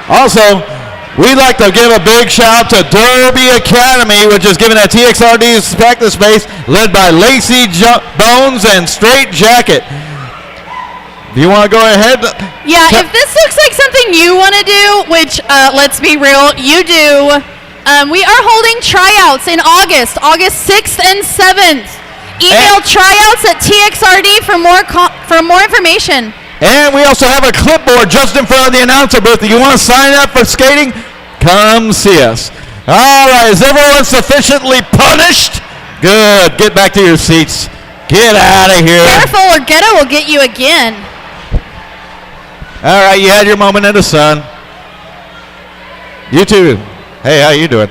Also, we'd like to give a big shout out to Derby Academy, which is giving that TXRD's practice space, led by Lacey Bones and Straight Jacket. Do you want to go ahead? Yeah, if this looks like something you want to do, which, let's be real, you do, We are holding tryouts in August 6th and 7th. Email tryouts at TXRD for more information. And we also have a clipboard just in front of the announcer booth. If you want to sign up for skating, come see us. All right, is everyone sufficiently punished? Good. Get back to your seats. Get out of here. Careful or Ghetto will get you again. All right, you had your moment in the sun. You too. Hey, how you doing?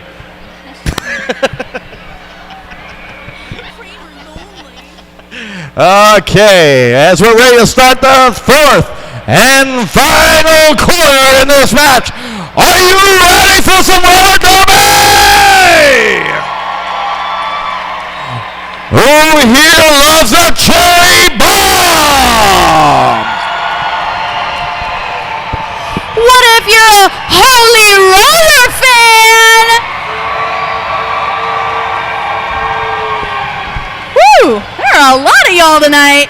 Okay, as we're ready to start the fourth and final quarter in this match, are you ready for some roller derby? Who here loves a cherry bomb? What if you're a Holy Roller fan? Woo! There are a lot of y'all tonight.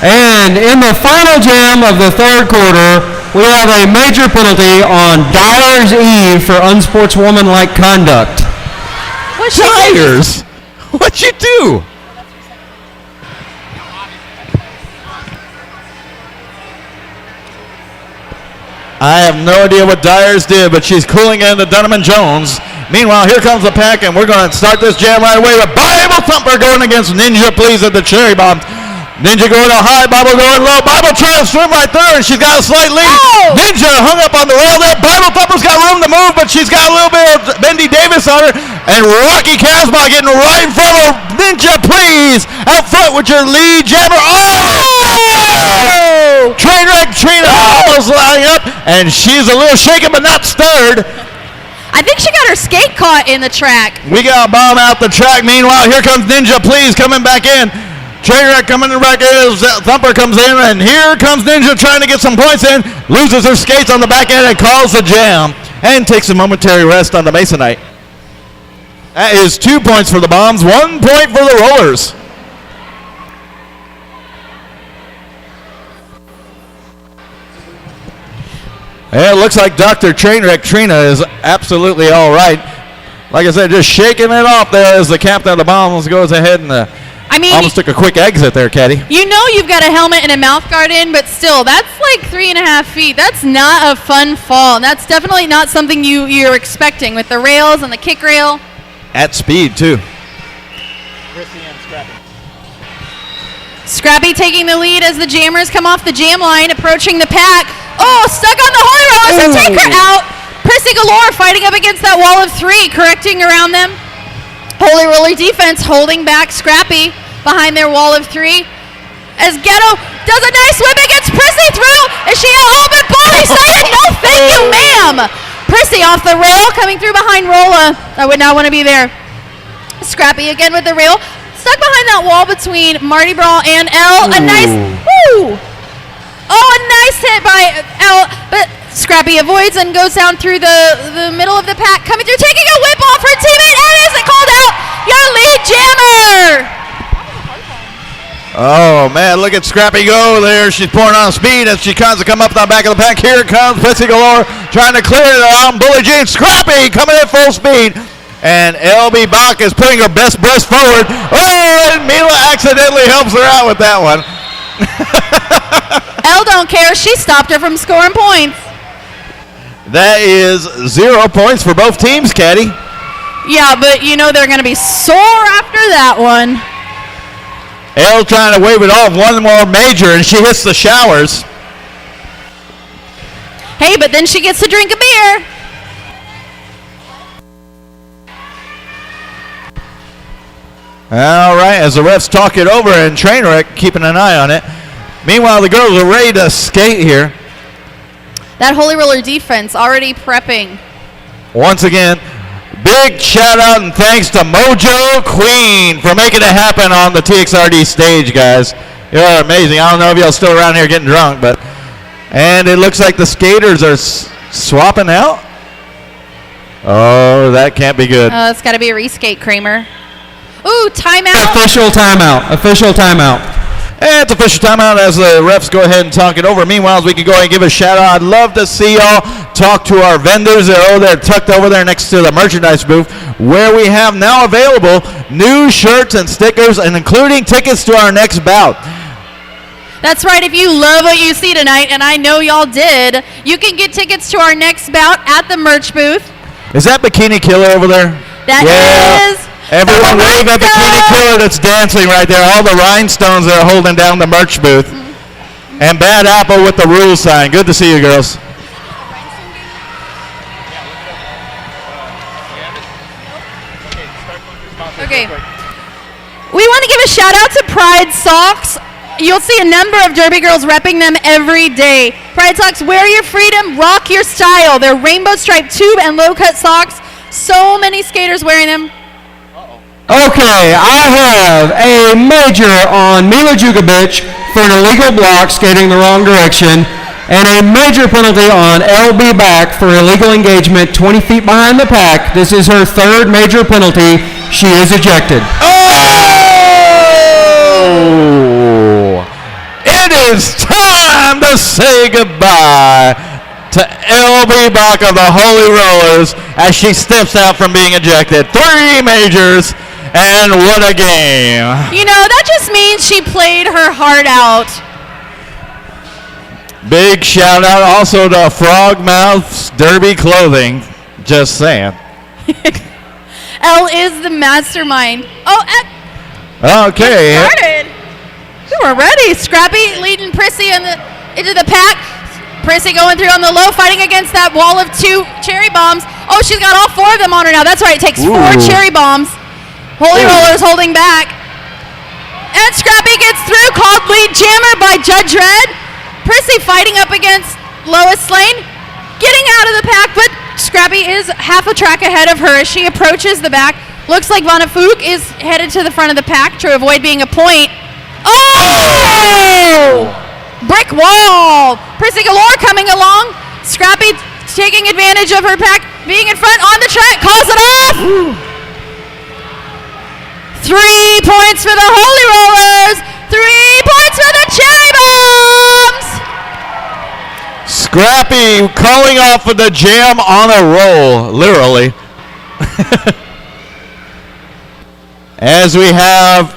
And in the final jam of the third quarter, we have a major penalty on Dyer's Eve for unsportswomanlike conduct. What's she do? Tires? What'd you do? I have no idea what Dyers did, but she's cooling into Dunham & Jones. Meanwhile, here comes the pack, and we're going to start this jam right away with Bible Thumper going against Ninja Please at the Cherry Bomb. Ninja going to high, Bible going low. Bible trying to swim right through, and she's got a slight lead. Oh! Ninja hung up on the rail there. Bible Thumper's got room to move, but she's got a little bit of Bendy Davis on her. And Rocky Casbah getting right in front of Ninja Please. Out front with your lead jammer. Oh! Trainwreck Trina almost lining up, and she's a little shaken but not stirred. I think she got her skate caught in the track. We got a bomb out the track. Meanwhile, here comes Ninja Please coming back in. Trainwreck coming back in. Thumper comes in, and here comes Ninja trying to get some points in. Loses her skates on the back end and calls the jam. And takes a momentary rest on the Masonite. That is 2 points for the Bombs, 1 point for the Rollers. It looks like Dr. Trainwreck Trina is absolutely all right. Like I said, just shaking it off there as the captain of the Bombs goes ahead and almost took a quick exit there, Caddy. You know you've got a helmet and a mouth guard in, but still, that's like 3.5 feet. That's not a fun fall, and that's definitely not something you're expecting with the rails and the kick rail. At speed, too. Scrappy taking the lead as the jammers come off the jam line, approaching the pack. Oh, stuck on the Holy Rollers and take her out. Prissy Galore fighting up against that wall of three, correcting around them. Holy Roller defense holding back Scrappy behind their wall of three. As Ghetto does a nice whip against Prissy through. Is she out? Oh, but Bobby sided. No, thank you, ma'am. Prissy off the rail, coming through behind Rolla. I would not want to be there. Scrappy again with the rail. Stuck behind that wall between Mardi Gras and Elle. A nice, woo! Oh, a nice hit by Elle, but Scrappy avoids and goes down through the middle of the pack, coming through, taking a whip off her teammate, and is it called out? Your lead jammer! Oh, man, look at Scrappy go there. She's pouring on speed as she comes to come up the back of the pack. Here comes Prissy Galore trying to clear it around Bully Jean. Scrappy coming at full speed. And LB Bach is putting her best breast forward. Oh, and Mila accidentally helps her out with that one. Elle don't care. She stopped her from scoring points. That is 0 points for both teams, Caddy. Yeah, but you know they're going to be sore after that one. Elle trying to wave it off. One more major, and she hits the showers. Hey, but then she gets to drink a beer. All right, as the refs talk it over and Trainwreck keeping an eye on it. Meanwhile, the girls are ready to skate here. That Holy Roller defense already prepping. Once again, big shout out and thanks to Mojo Queen for making it happen on the TXRD stage, guys. You're amazing. I don't know if y'all still around here getting drunk, but and it looks like the skaters are swapping out. Oh, that can't be good. It's got to be a reskate, Kramer. Ooh, timeout. Official timeout. Official timeout. And it's official timeout as the refs go ahead and talk it over. Meanwhile, as we can go ahead and give a shout out, I'd love to see y'all talk to our vendors. They're tucked over there next to the merchandise booth, where we have now available new shirts and stickers, and including tickets to our next bout. That's right. If you love what you see tonight, and I know y'all did, you can get tickets to our next bout at the merch booth. Is that Bikini Killer over there? That is. Everyone wave at Bikini Killer that's dancing right there. All the rhinestones that are holding down the merch booth. And Bad Apple with the rule sign. Good to see you, girls. Okay. We want to give a shout out to Pride Socks. You'll see a number of Derby girls repping them every day. Pride Socks, wear your freedom, rock your style. They're rainbow striped tube and low cut socks. So many skaters wearing them. Okay, I have a major on Mila Jugovic for an illegal block skating the wrong direction, and a major penalty on LB Back for illegal engagement 20 feet behind the pack. This is her third major penalty. She is ejected. Oh! It is time to say goodbye to LB Bach of the Holy Rollers as she steps out from being ejected. 3 majors, and what a game. You know, that just means she played her heart out. Big shout out also to Frogmouth's Derby Clothing. Just saying. Elle is the mastermind. Oh, okay. started. We were ready. Scrappy leading Prissy into the pack. Prissy going through on the low, fighting against that wall of 2 cherry bombs. Oh, she's got all 4 of them on her now. That's right. It takes 4 cherry bombs. Holy Rollers holding back. And Scrappy gets through, called lead jammer by Judge Red. Prissy fighting up against Lois Lane, getting out of the pack, but Scrappy is half a track ahead of her as she approaches the back. Looks like Vanna Fook is headed to the front of the pack to avoid being a point. Oh! Brick wall. Prissy Galore coming along. Scrappy taking advantage of her pack, being in front on the track, calls it off. 3 points for the Holy Rollers. 3 points for the Cherry Bombs. Scrappy calling off of the jam on a roll, literally. As we have,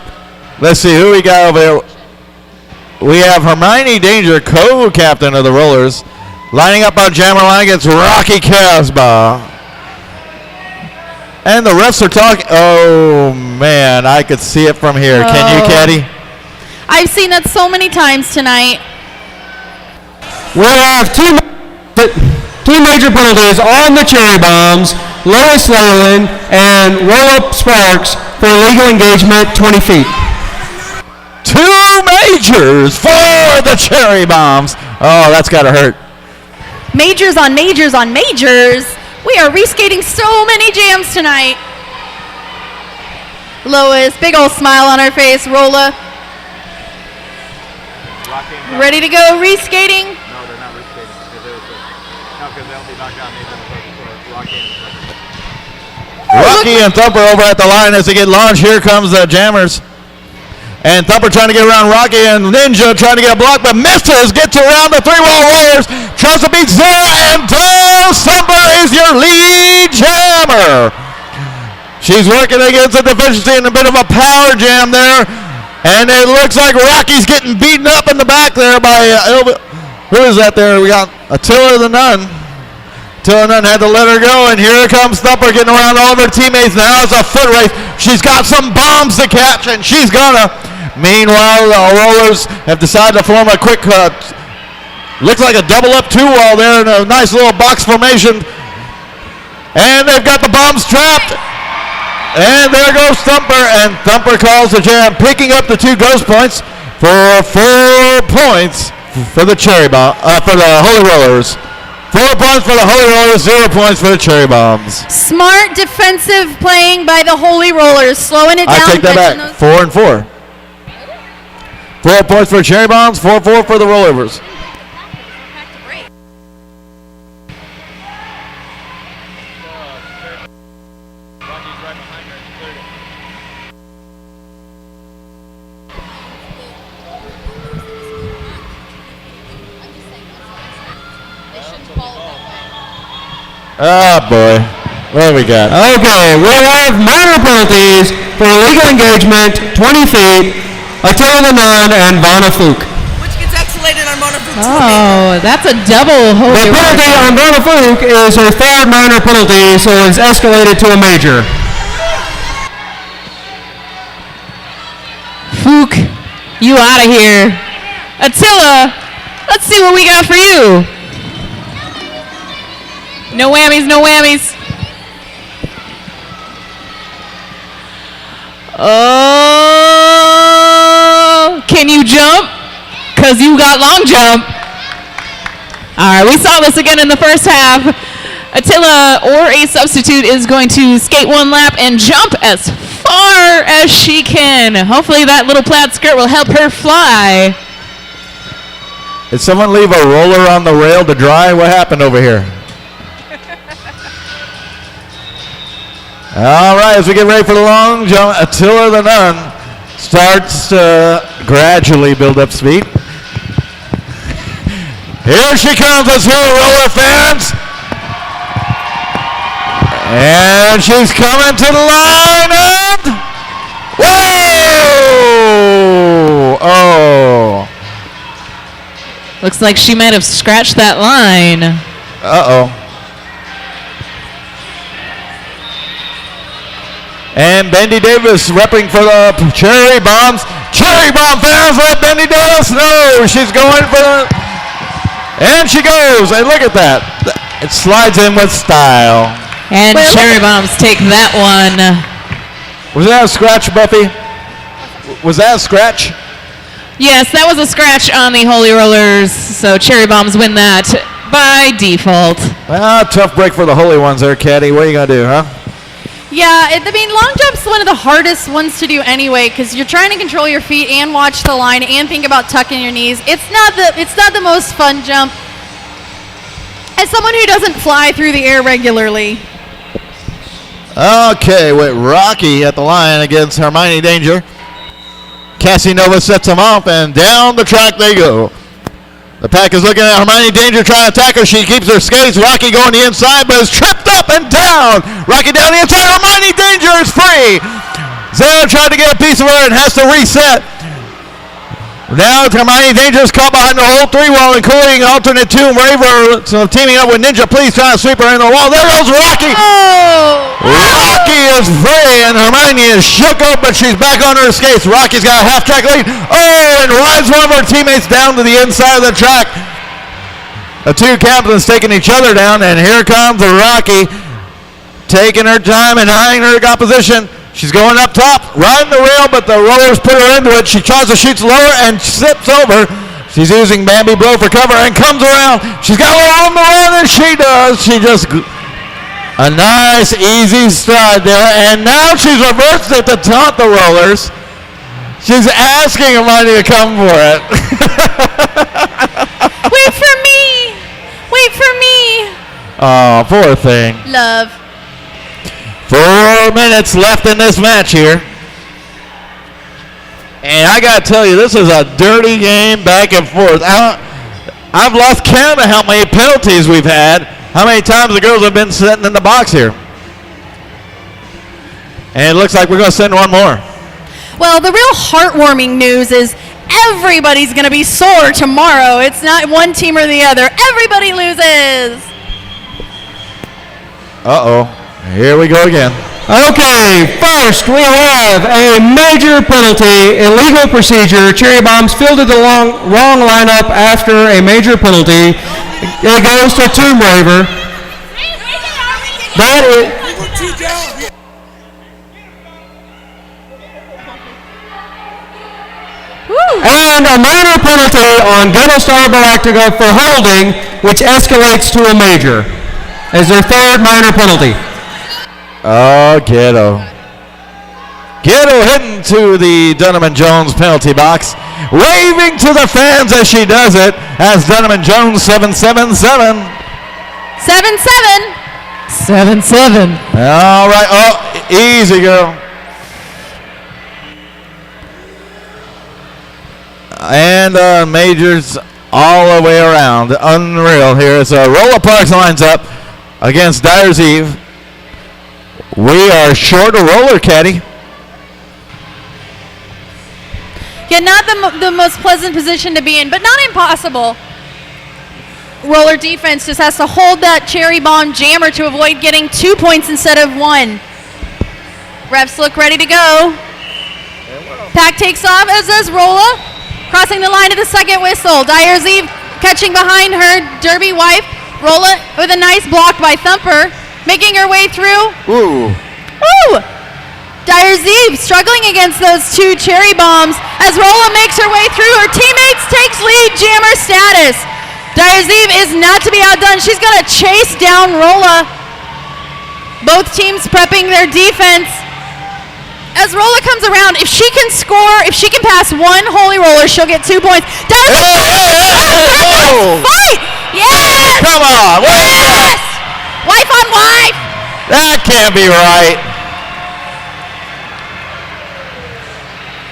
let's see who we got over there. We have Hermione Danger, co-captain of the Rollers, lining up on jammer line against Rocky Casbah. And the refs are talking. Oh, man, I could see it from here. Can you, Caddy? I've seen that so many times tonight. We have two major penalties on the Cherry Bombs. Lois Leyland and Roll-Up Sparks for illegal engagement 20 feet. 2 majors for the Cherry Bombs. Oh, that's got to hurt. Majors on majors on majors. We are reskating so many jams tonight. Lois, big old smile on her face. Rolla, ready to go reskating. No, they're not reskating. Because they'll be knocked down. Rocky and Thumper over at the line as they get launched. Here comes the jammers. And Thumper trying to get around Rocky, and Ninja trying to get a block, but misses. Gets around the 3-wall Rollers. Tries to beat Zara, and Thumper is your lead jammer. She's working against a deficiency and a bit of a power jam there. And it looks like Rocky's getting beaten up in the back there by who is that there? We got Attila the Nun. Attila the Nun had to let her go, and here comes Thumper getting around all of her teammates. Now it's a foot race. She's got some bombs to catch, and she's gonna. Meanwhile, the Rollers have decided to form a quick, looks like a double up 2-wall there in a nice little box formation. And they've got the bombs trapped. And there goes Thumper, and Thumper calls the jam, picking up the 2 ghost points for 4 points for the for the Holy Rollers. 4 points for the Holy Rollers, 0 points for the Cherry Bombs. Smart defensive playing by the Holy Rollers, slowing it down. I take that back. 4 and 4. 4 points for the Cherry Bombs, 4-4 for the Rollovers. Oh, boy. What do we got? Okay, we have minor penalties for illegal engagement, 20 feet, Attila the Nun and Vanna Fook. Which gets escalated on Monofook. Oh, that's a double The holy penalty roller. on Vanna Fook is her third minor penalty, so it's escalated to a major. Fook, you out of here. Attila, let's see what we got for you. No whammies, no whammies. Oh, can you jump? Because you got long jump. All right, we saw this again in the first half. Attila, or a substitute, is going to skate one lap and jump as far as she can. Hopefully that little plaid skirt will help her fly. Did someone leave a roller on the rail to dry? What happened over here? All right, as we get ready for the long jump, Attila the Nun starts to gradually build up speed. Here she comes, let's hear it, roller fans. And she's coming to the line and whoa! Oh. Looks like she might have scratched that line. Uh-oh. And Bendy Davis repping for the Cherry Bombs. Cherry Bomb fans, let Bendy Davis know she's going for the... And she goes, and look at that. It slides in with style. And Cherry Bombs take that one. Was that a scratch, Buffy? Was that a scratch? Yes, that was a scratch on the Holy Rollers, so Cherry Bombs win that by default. Well, tough break for the Holy Ones there, Caddy. What are you going to do, huh? Yeah, I mean, long jump's one of the hardest ones to do anyway, because you're trying to control your feet and watch the line and think about tucking your knees. It's not the most fun jump. As someone who doesn't fly through the air regularly. Okay, with Rocky at the line against Hermione Danger. Cassie Nova sets them off, and down the track they go. The pack is looking at Hermione Danger trying to attack her. She keeps her skates. Rocky going the inside, but is tripped up and down. Rocky down the inside. Hermione Danger is free. Zara tried to get a piece of her and has to reset. Now Hermione Danger is caught behind the whole three wall, including alternate Tomb Raver. So teaming up with Ninja Please trying to sweep her in the wall. There goes Rocky. Oh! Rocky is free, and Hermione is shook up, but she's back on her skates. Rocky's got a half-track lead. Oh, and rides one of her teammates down to the inside of the track. The two captains taking each other down, and here comes Rocky taking her time and eyeing her opposition. She's going up top, riding the rail, but the rollers put her into it. She tries to shoot lower and slips over. She's using Bambi Blow for cover and comes around. She's got a little room to run, and she does. She just... A nice, easy stride there, and now she's reversed it to taunt the rollers. She's asking Hermione to come for it. Wait for me! Wait for me! Oh, poor thing. Love. 4 minutes left in this match here. And I got to tell you, this is a dirty game back and forth. I've lost count of how many penalties we've had. How many times the girls have been sitting in the box here? And it looks like we're going to send one more. Well, the real heartwarming news is everybody's going to be sore tomorrow. It's not one team or the other. Everybody loses. Uh-oh. Here we go again. Okay, first we have a major penalty, illegal procedure. Cherry Bombs fielded the wrong lineup after a major penalty. It goes to Tomb Raver. That is... And a minor penalty on Ghetto Star Galactica for holding, which escalates to a major, as their third minor penalty. Oh, Ghetto. Ghetto heading to the Dunham & Jones penalty box, waving to the fans as she does it, as Dunham & Jones 777. 7-7. 7-7. All right. Oh, easy, girl. And majors all the way around. Unreal here as Roller Parks lines up. against Dyer's Eve. We are short a roller caddy. Yeah, not the most pleasant position to be in, but not impossible. Roller defense just has to hold that cherry bomb jammer to avoid getting 2 points instead of 1. Refs look ready to go. Pack takes off, as does Rolla. Crossing the line to the second whistle. Dyer's Eve catching behind her derby wife. Rolla with a nice block by Thumper. Making her way through. Ooh. Woo! Dyer's Eve struggling against those 2 cherry bombs as Rolla makes her way through. Her teammates takes lead jammer status. Dyer's Eve is not to be outdone. She's going to chase down Rolla. Both teams prepping their defense. As Rolla comes around, if she can score, if she can pass 1 holy roller, she'll get 2 points. Dyer's Eve fight! Yes! Come on. Yes! Wife on wife! That can't be right.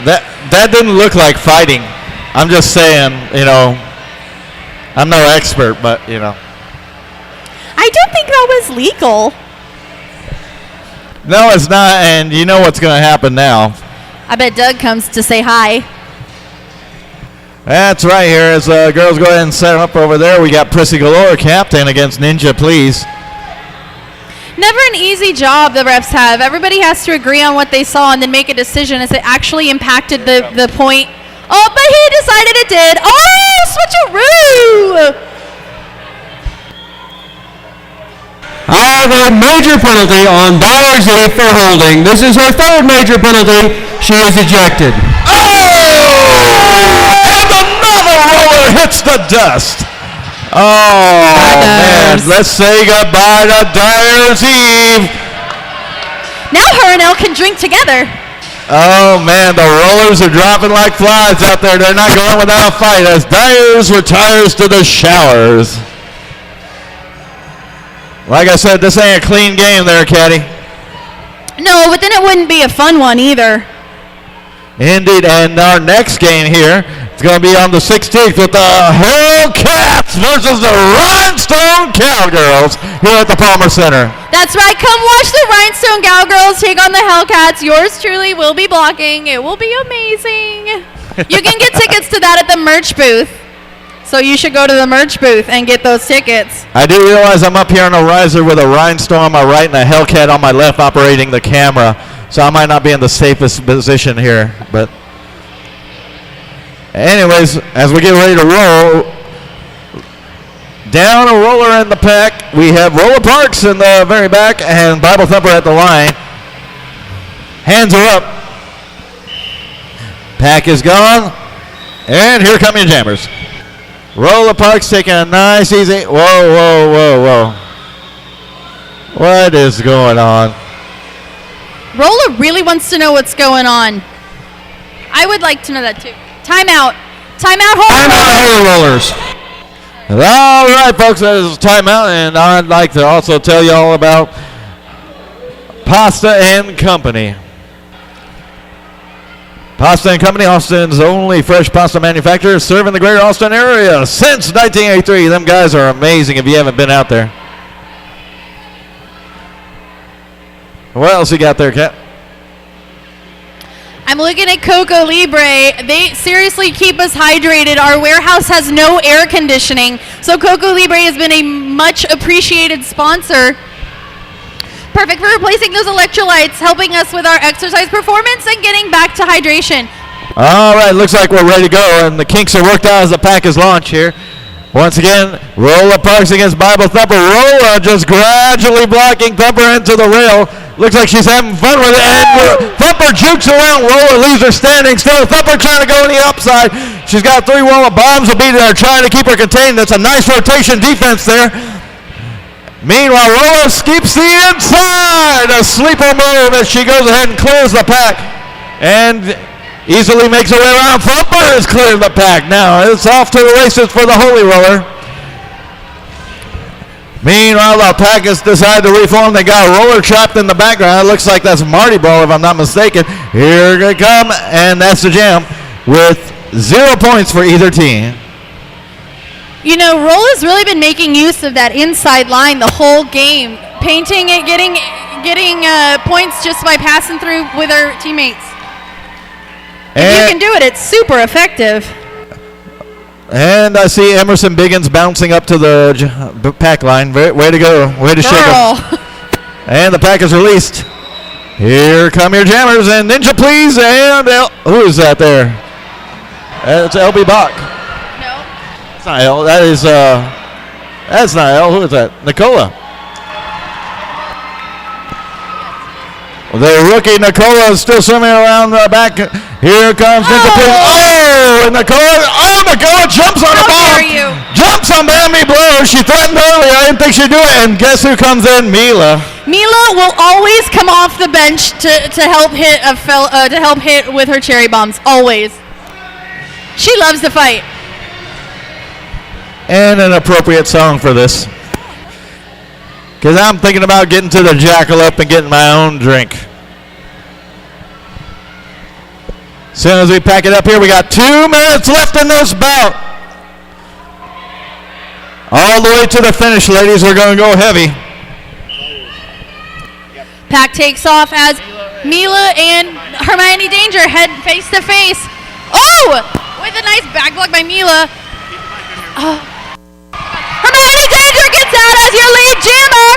That didn't look like fighting. I'm just saying, I'm no expert, but, I don't think that was legal. No, it's not, and you know what's going to happen now. I bet Doug comes to say hi. That's right here. As girls go ahead and set up over there, we got Prissy Galore, captain against Ninja Please. Never an easy job the refs have. Everybody has to agree on what they saw and then make a decision as it actually impacted the point. Oh, but he decided it did. Oh, switcheroo! I have a major penalty on Dyer's Eve for holding. This is her 3rd major penalty. She is ejected. Oh! And another roller hits the dust. Oh, man. Let's say goodbye to Dyer's Eve. Now her and Elle can drink together. Oh, man. The rollers are dropping like flies out there. They're not going without a fight as Dyer's retires to the showers. Like I said, this ain't a clean game there, Caddy. No, but then it wouldn't be a fun one either. Indeed, and our next game here, it's going to be on the 16th with the Hellcats versus the Rhinestone Cowgirls here at the Palmer Center. That's right. Come watch the Rhinestone Cowgirls take on the Hellcats. Yours truly will be blocking. It will be amazing. You can get tickets to that at the merch booth. So you should go to the merch booth and get those tickets. I do realize I'm up here on a riser with a Rhinestone on my right and a Hellcat on my left operating the camera. So I might not be in the safest position here. But anyways, as we get ready to roll, down a roller in the pack, we have Roller Parks in the very back and Bible Thumper at the line. Hands are up. Pack is gone. And here come your jammers. Roller Parks taking a nice, easy. Whoa, whoa, whoa, whoa. What is going on? Roller really wants to know what's going on. I would like to know that too. Timeout. Timeout, Holy rollers. All right, folks, that is timeout, and I'd like to also tell you all about Pasta and Company. Pasta and Company, Austin's only fresh pasta manufacturer, serving the greater Austin area since 1983. Them guys are amazing if you haven't been out there. What else you got there, Kat? I'm looking at Coco Libre. They seriously keep us hydrated. Our warehouse has no air conditioning, so Coco Libre has been a much appreciated sponsor. Perfect for replacing those electrolytes, helping us with our exercise performance and getting back to hydration. All right, looks like we're ready to go, and the kinks are worked out as the pack is launched here. Once again, Rolla Parks against Bible Thumper. Rolla just gradually blocking Thumper into the rail. Looks like she's having fun with it, and Thumper jukes around. Rolla leaves her standing still. Thumper trying to go on the upside. She's got 3 Rolla bombs will be there trying to keep her contained. That's a nice rotation defense there. Meanwhile, Rolla keeps the inside. A sleeper move as she goes ahead and clears the pack. And easily makes her way around. Thumper has cleared the pack. Now it's off to the races for the Holy Roller. Meanwhile, the pack has decided to reform. They got a roller trapped in the background. It looks like that's Marty Ball, if I'm not mistaken. Here they come, and that's the jam with 0 points for either team. You know, Rola's really been making use of that inside line the whole game, painting it, getting points just by passing through with her teammates. If you can do it, it's super effective. And I see Emerson Biggins bouncing up to the pack line. Way to go. Way to shake him. And the pack is released. Here come your jammers. And Ninja, please. And who is that there? It's LB Bach. No. That's not L. That is, that's not L. Who is that? Nicola. The rookie Nicola is still swimming around the back. Here comes Ninja Pig. Oh, and Nicola jumps on the ball. How dare you? Jumps on Bambi Blow. She threatened earlier. I didn't think she'd do it. And guess who comes in? Mila. Mila will always come off the bench to help hit with her cherry bombs. Always. She loves to fight. And an appropriate song for this. Because I'm thinking about getting to the Jackalope and getting my own drink. As soon as we pack it up here, we got 2 minutes left in this bout. All the way to the finish, ladies. We're going to go heavy. Pack takes off as Mila and Hermione Danger head face to face. Oh! With a nice back block by Mila. Hermione Danger gets out as your lead jammer.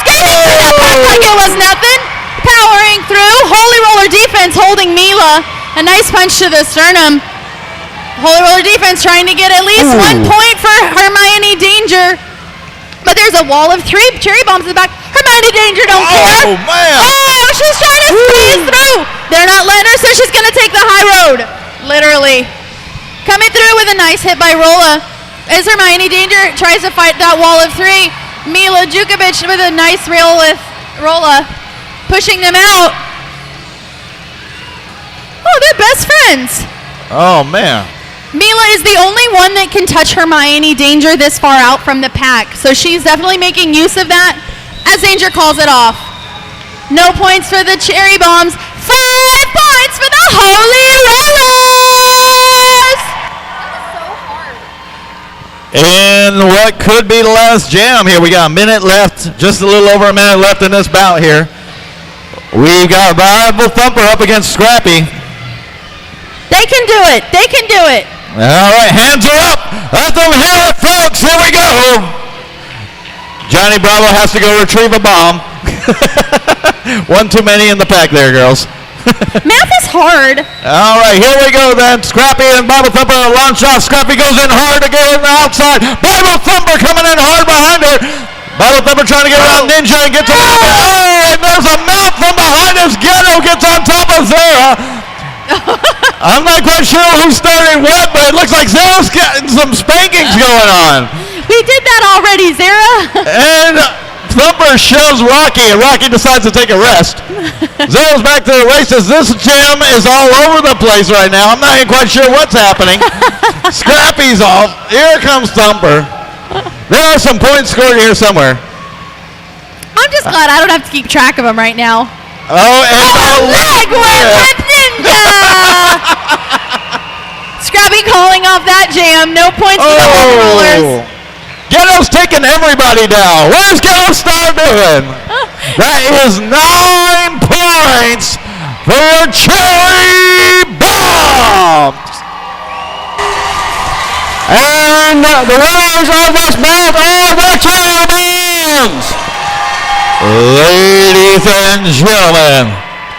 Skating through the puck like it was nothing. Powering through. Holy Roller defense holding Mila. A nice punch to the sternum. Holy Roller defense trying to get at least 1 point for Hermione Danger. But there's a wall of 3 cherry bombs in the back. Hermione Danger don't care. Oh, man. Oh, she's trying to squeeze through. They're not letting her, so she's going to take the high road. Literally. Coming through with a nice hit by Rolla. As Hermione Danger tries to fight that wall of 3. Mila Jukovic with a nice reel with Rolla. Pushing them out. Oh, they're best friends. Oh, man. Mila is the only one that can touch Hermione Danger this far out from the pack. So she's definitely making use of that as Danger calls it off. No points for the cherry bombs. 5 points for the Holy Rollers. In what could be the last jam here. We got a minute left. Just a little over a minute left in this bout here. We've got Bible Thumper up against Scrappy. They can do it. They can do it. All right, hands are up. Let them hear it, folks. Here we go. Johnny Bravo has to go retrieve a bomb. One too many in the pack there, girls. Math is hard. All right, here we go then. Scrappy and Bible Thumper launch off. Scrappy goes in hard to go on the outside. Bible Thumper coming in hard behind her. Bible Thumper trying to get around Ninja and get to the and there's a mouth from behind us. Ghetto gets on top of Zara. I'm not quite sure who started what, but it looks like Zara's getting some spankings going on. We did that already, Zara. And Thumper shoves Rocky, and Rocky decides to take a rest. Zara's back to the races. This jam is all over the place right now. I'm not even quite sure what's happening. Scrappy's off. Here comes Thumper. There are some points scored here somewhere. I'm just glad I don't have to keep track of them right now. Oh, and leg whip with Ninja! Scrappy calling off that jam. No points for the Holy Rollers. Ghetto's taking everybody down. What is Ghetto Star doing? That is 9 points for your cherry bombs. And the winners of this bout are the cherry bombs. Ladies and gentlemen,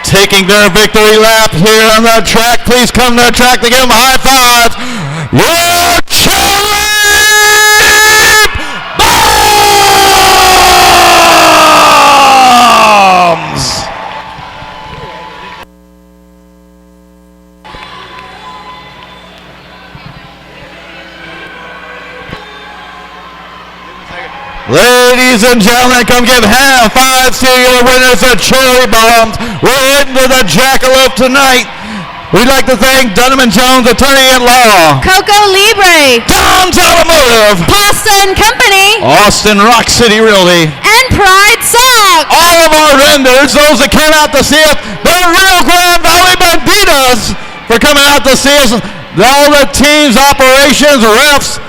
taking their victory lap here on the track. Please come to the track to give them high fives. Your cherry bombs! Ladies and gentlemen, come give high fives to your winners of cherry bombs. We're heading to the Jackalope tonight. We'd like to thank Dunham & Jones, attorney-at-law. Coco Libre. Tom's Automotive. Pasta and Company. Austin Rock City Realty. And Pride Sock. All of our vendors, those that came out to see us, the Rio Grande Valley Banditas for coming out to see us. All the teams, operations, refs,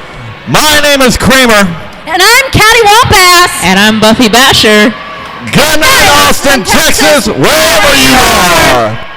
My name is Kramer. And I'm Caddy Wampass. And I'm Buffy Basher. Good night, Austin, Texas, wherever you are.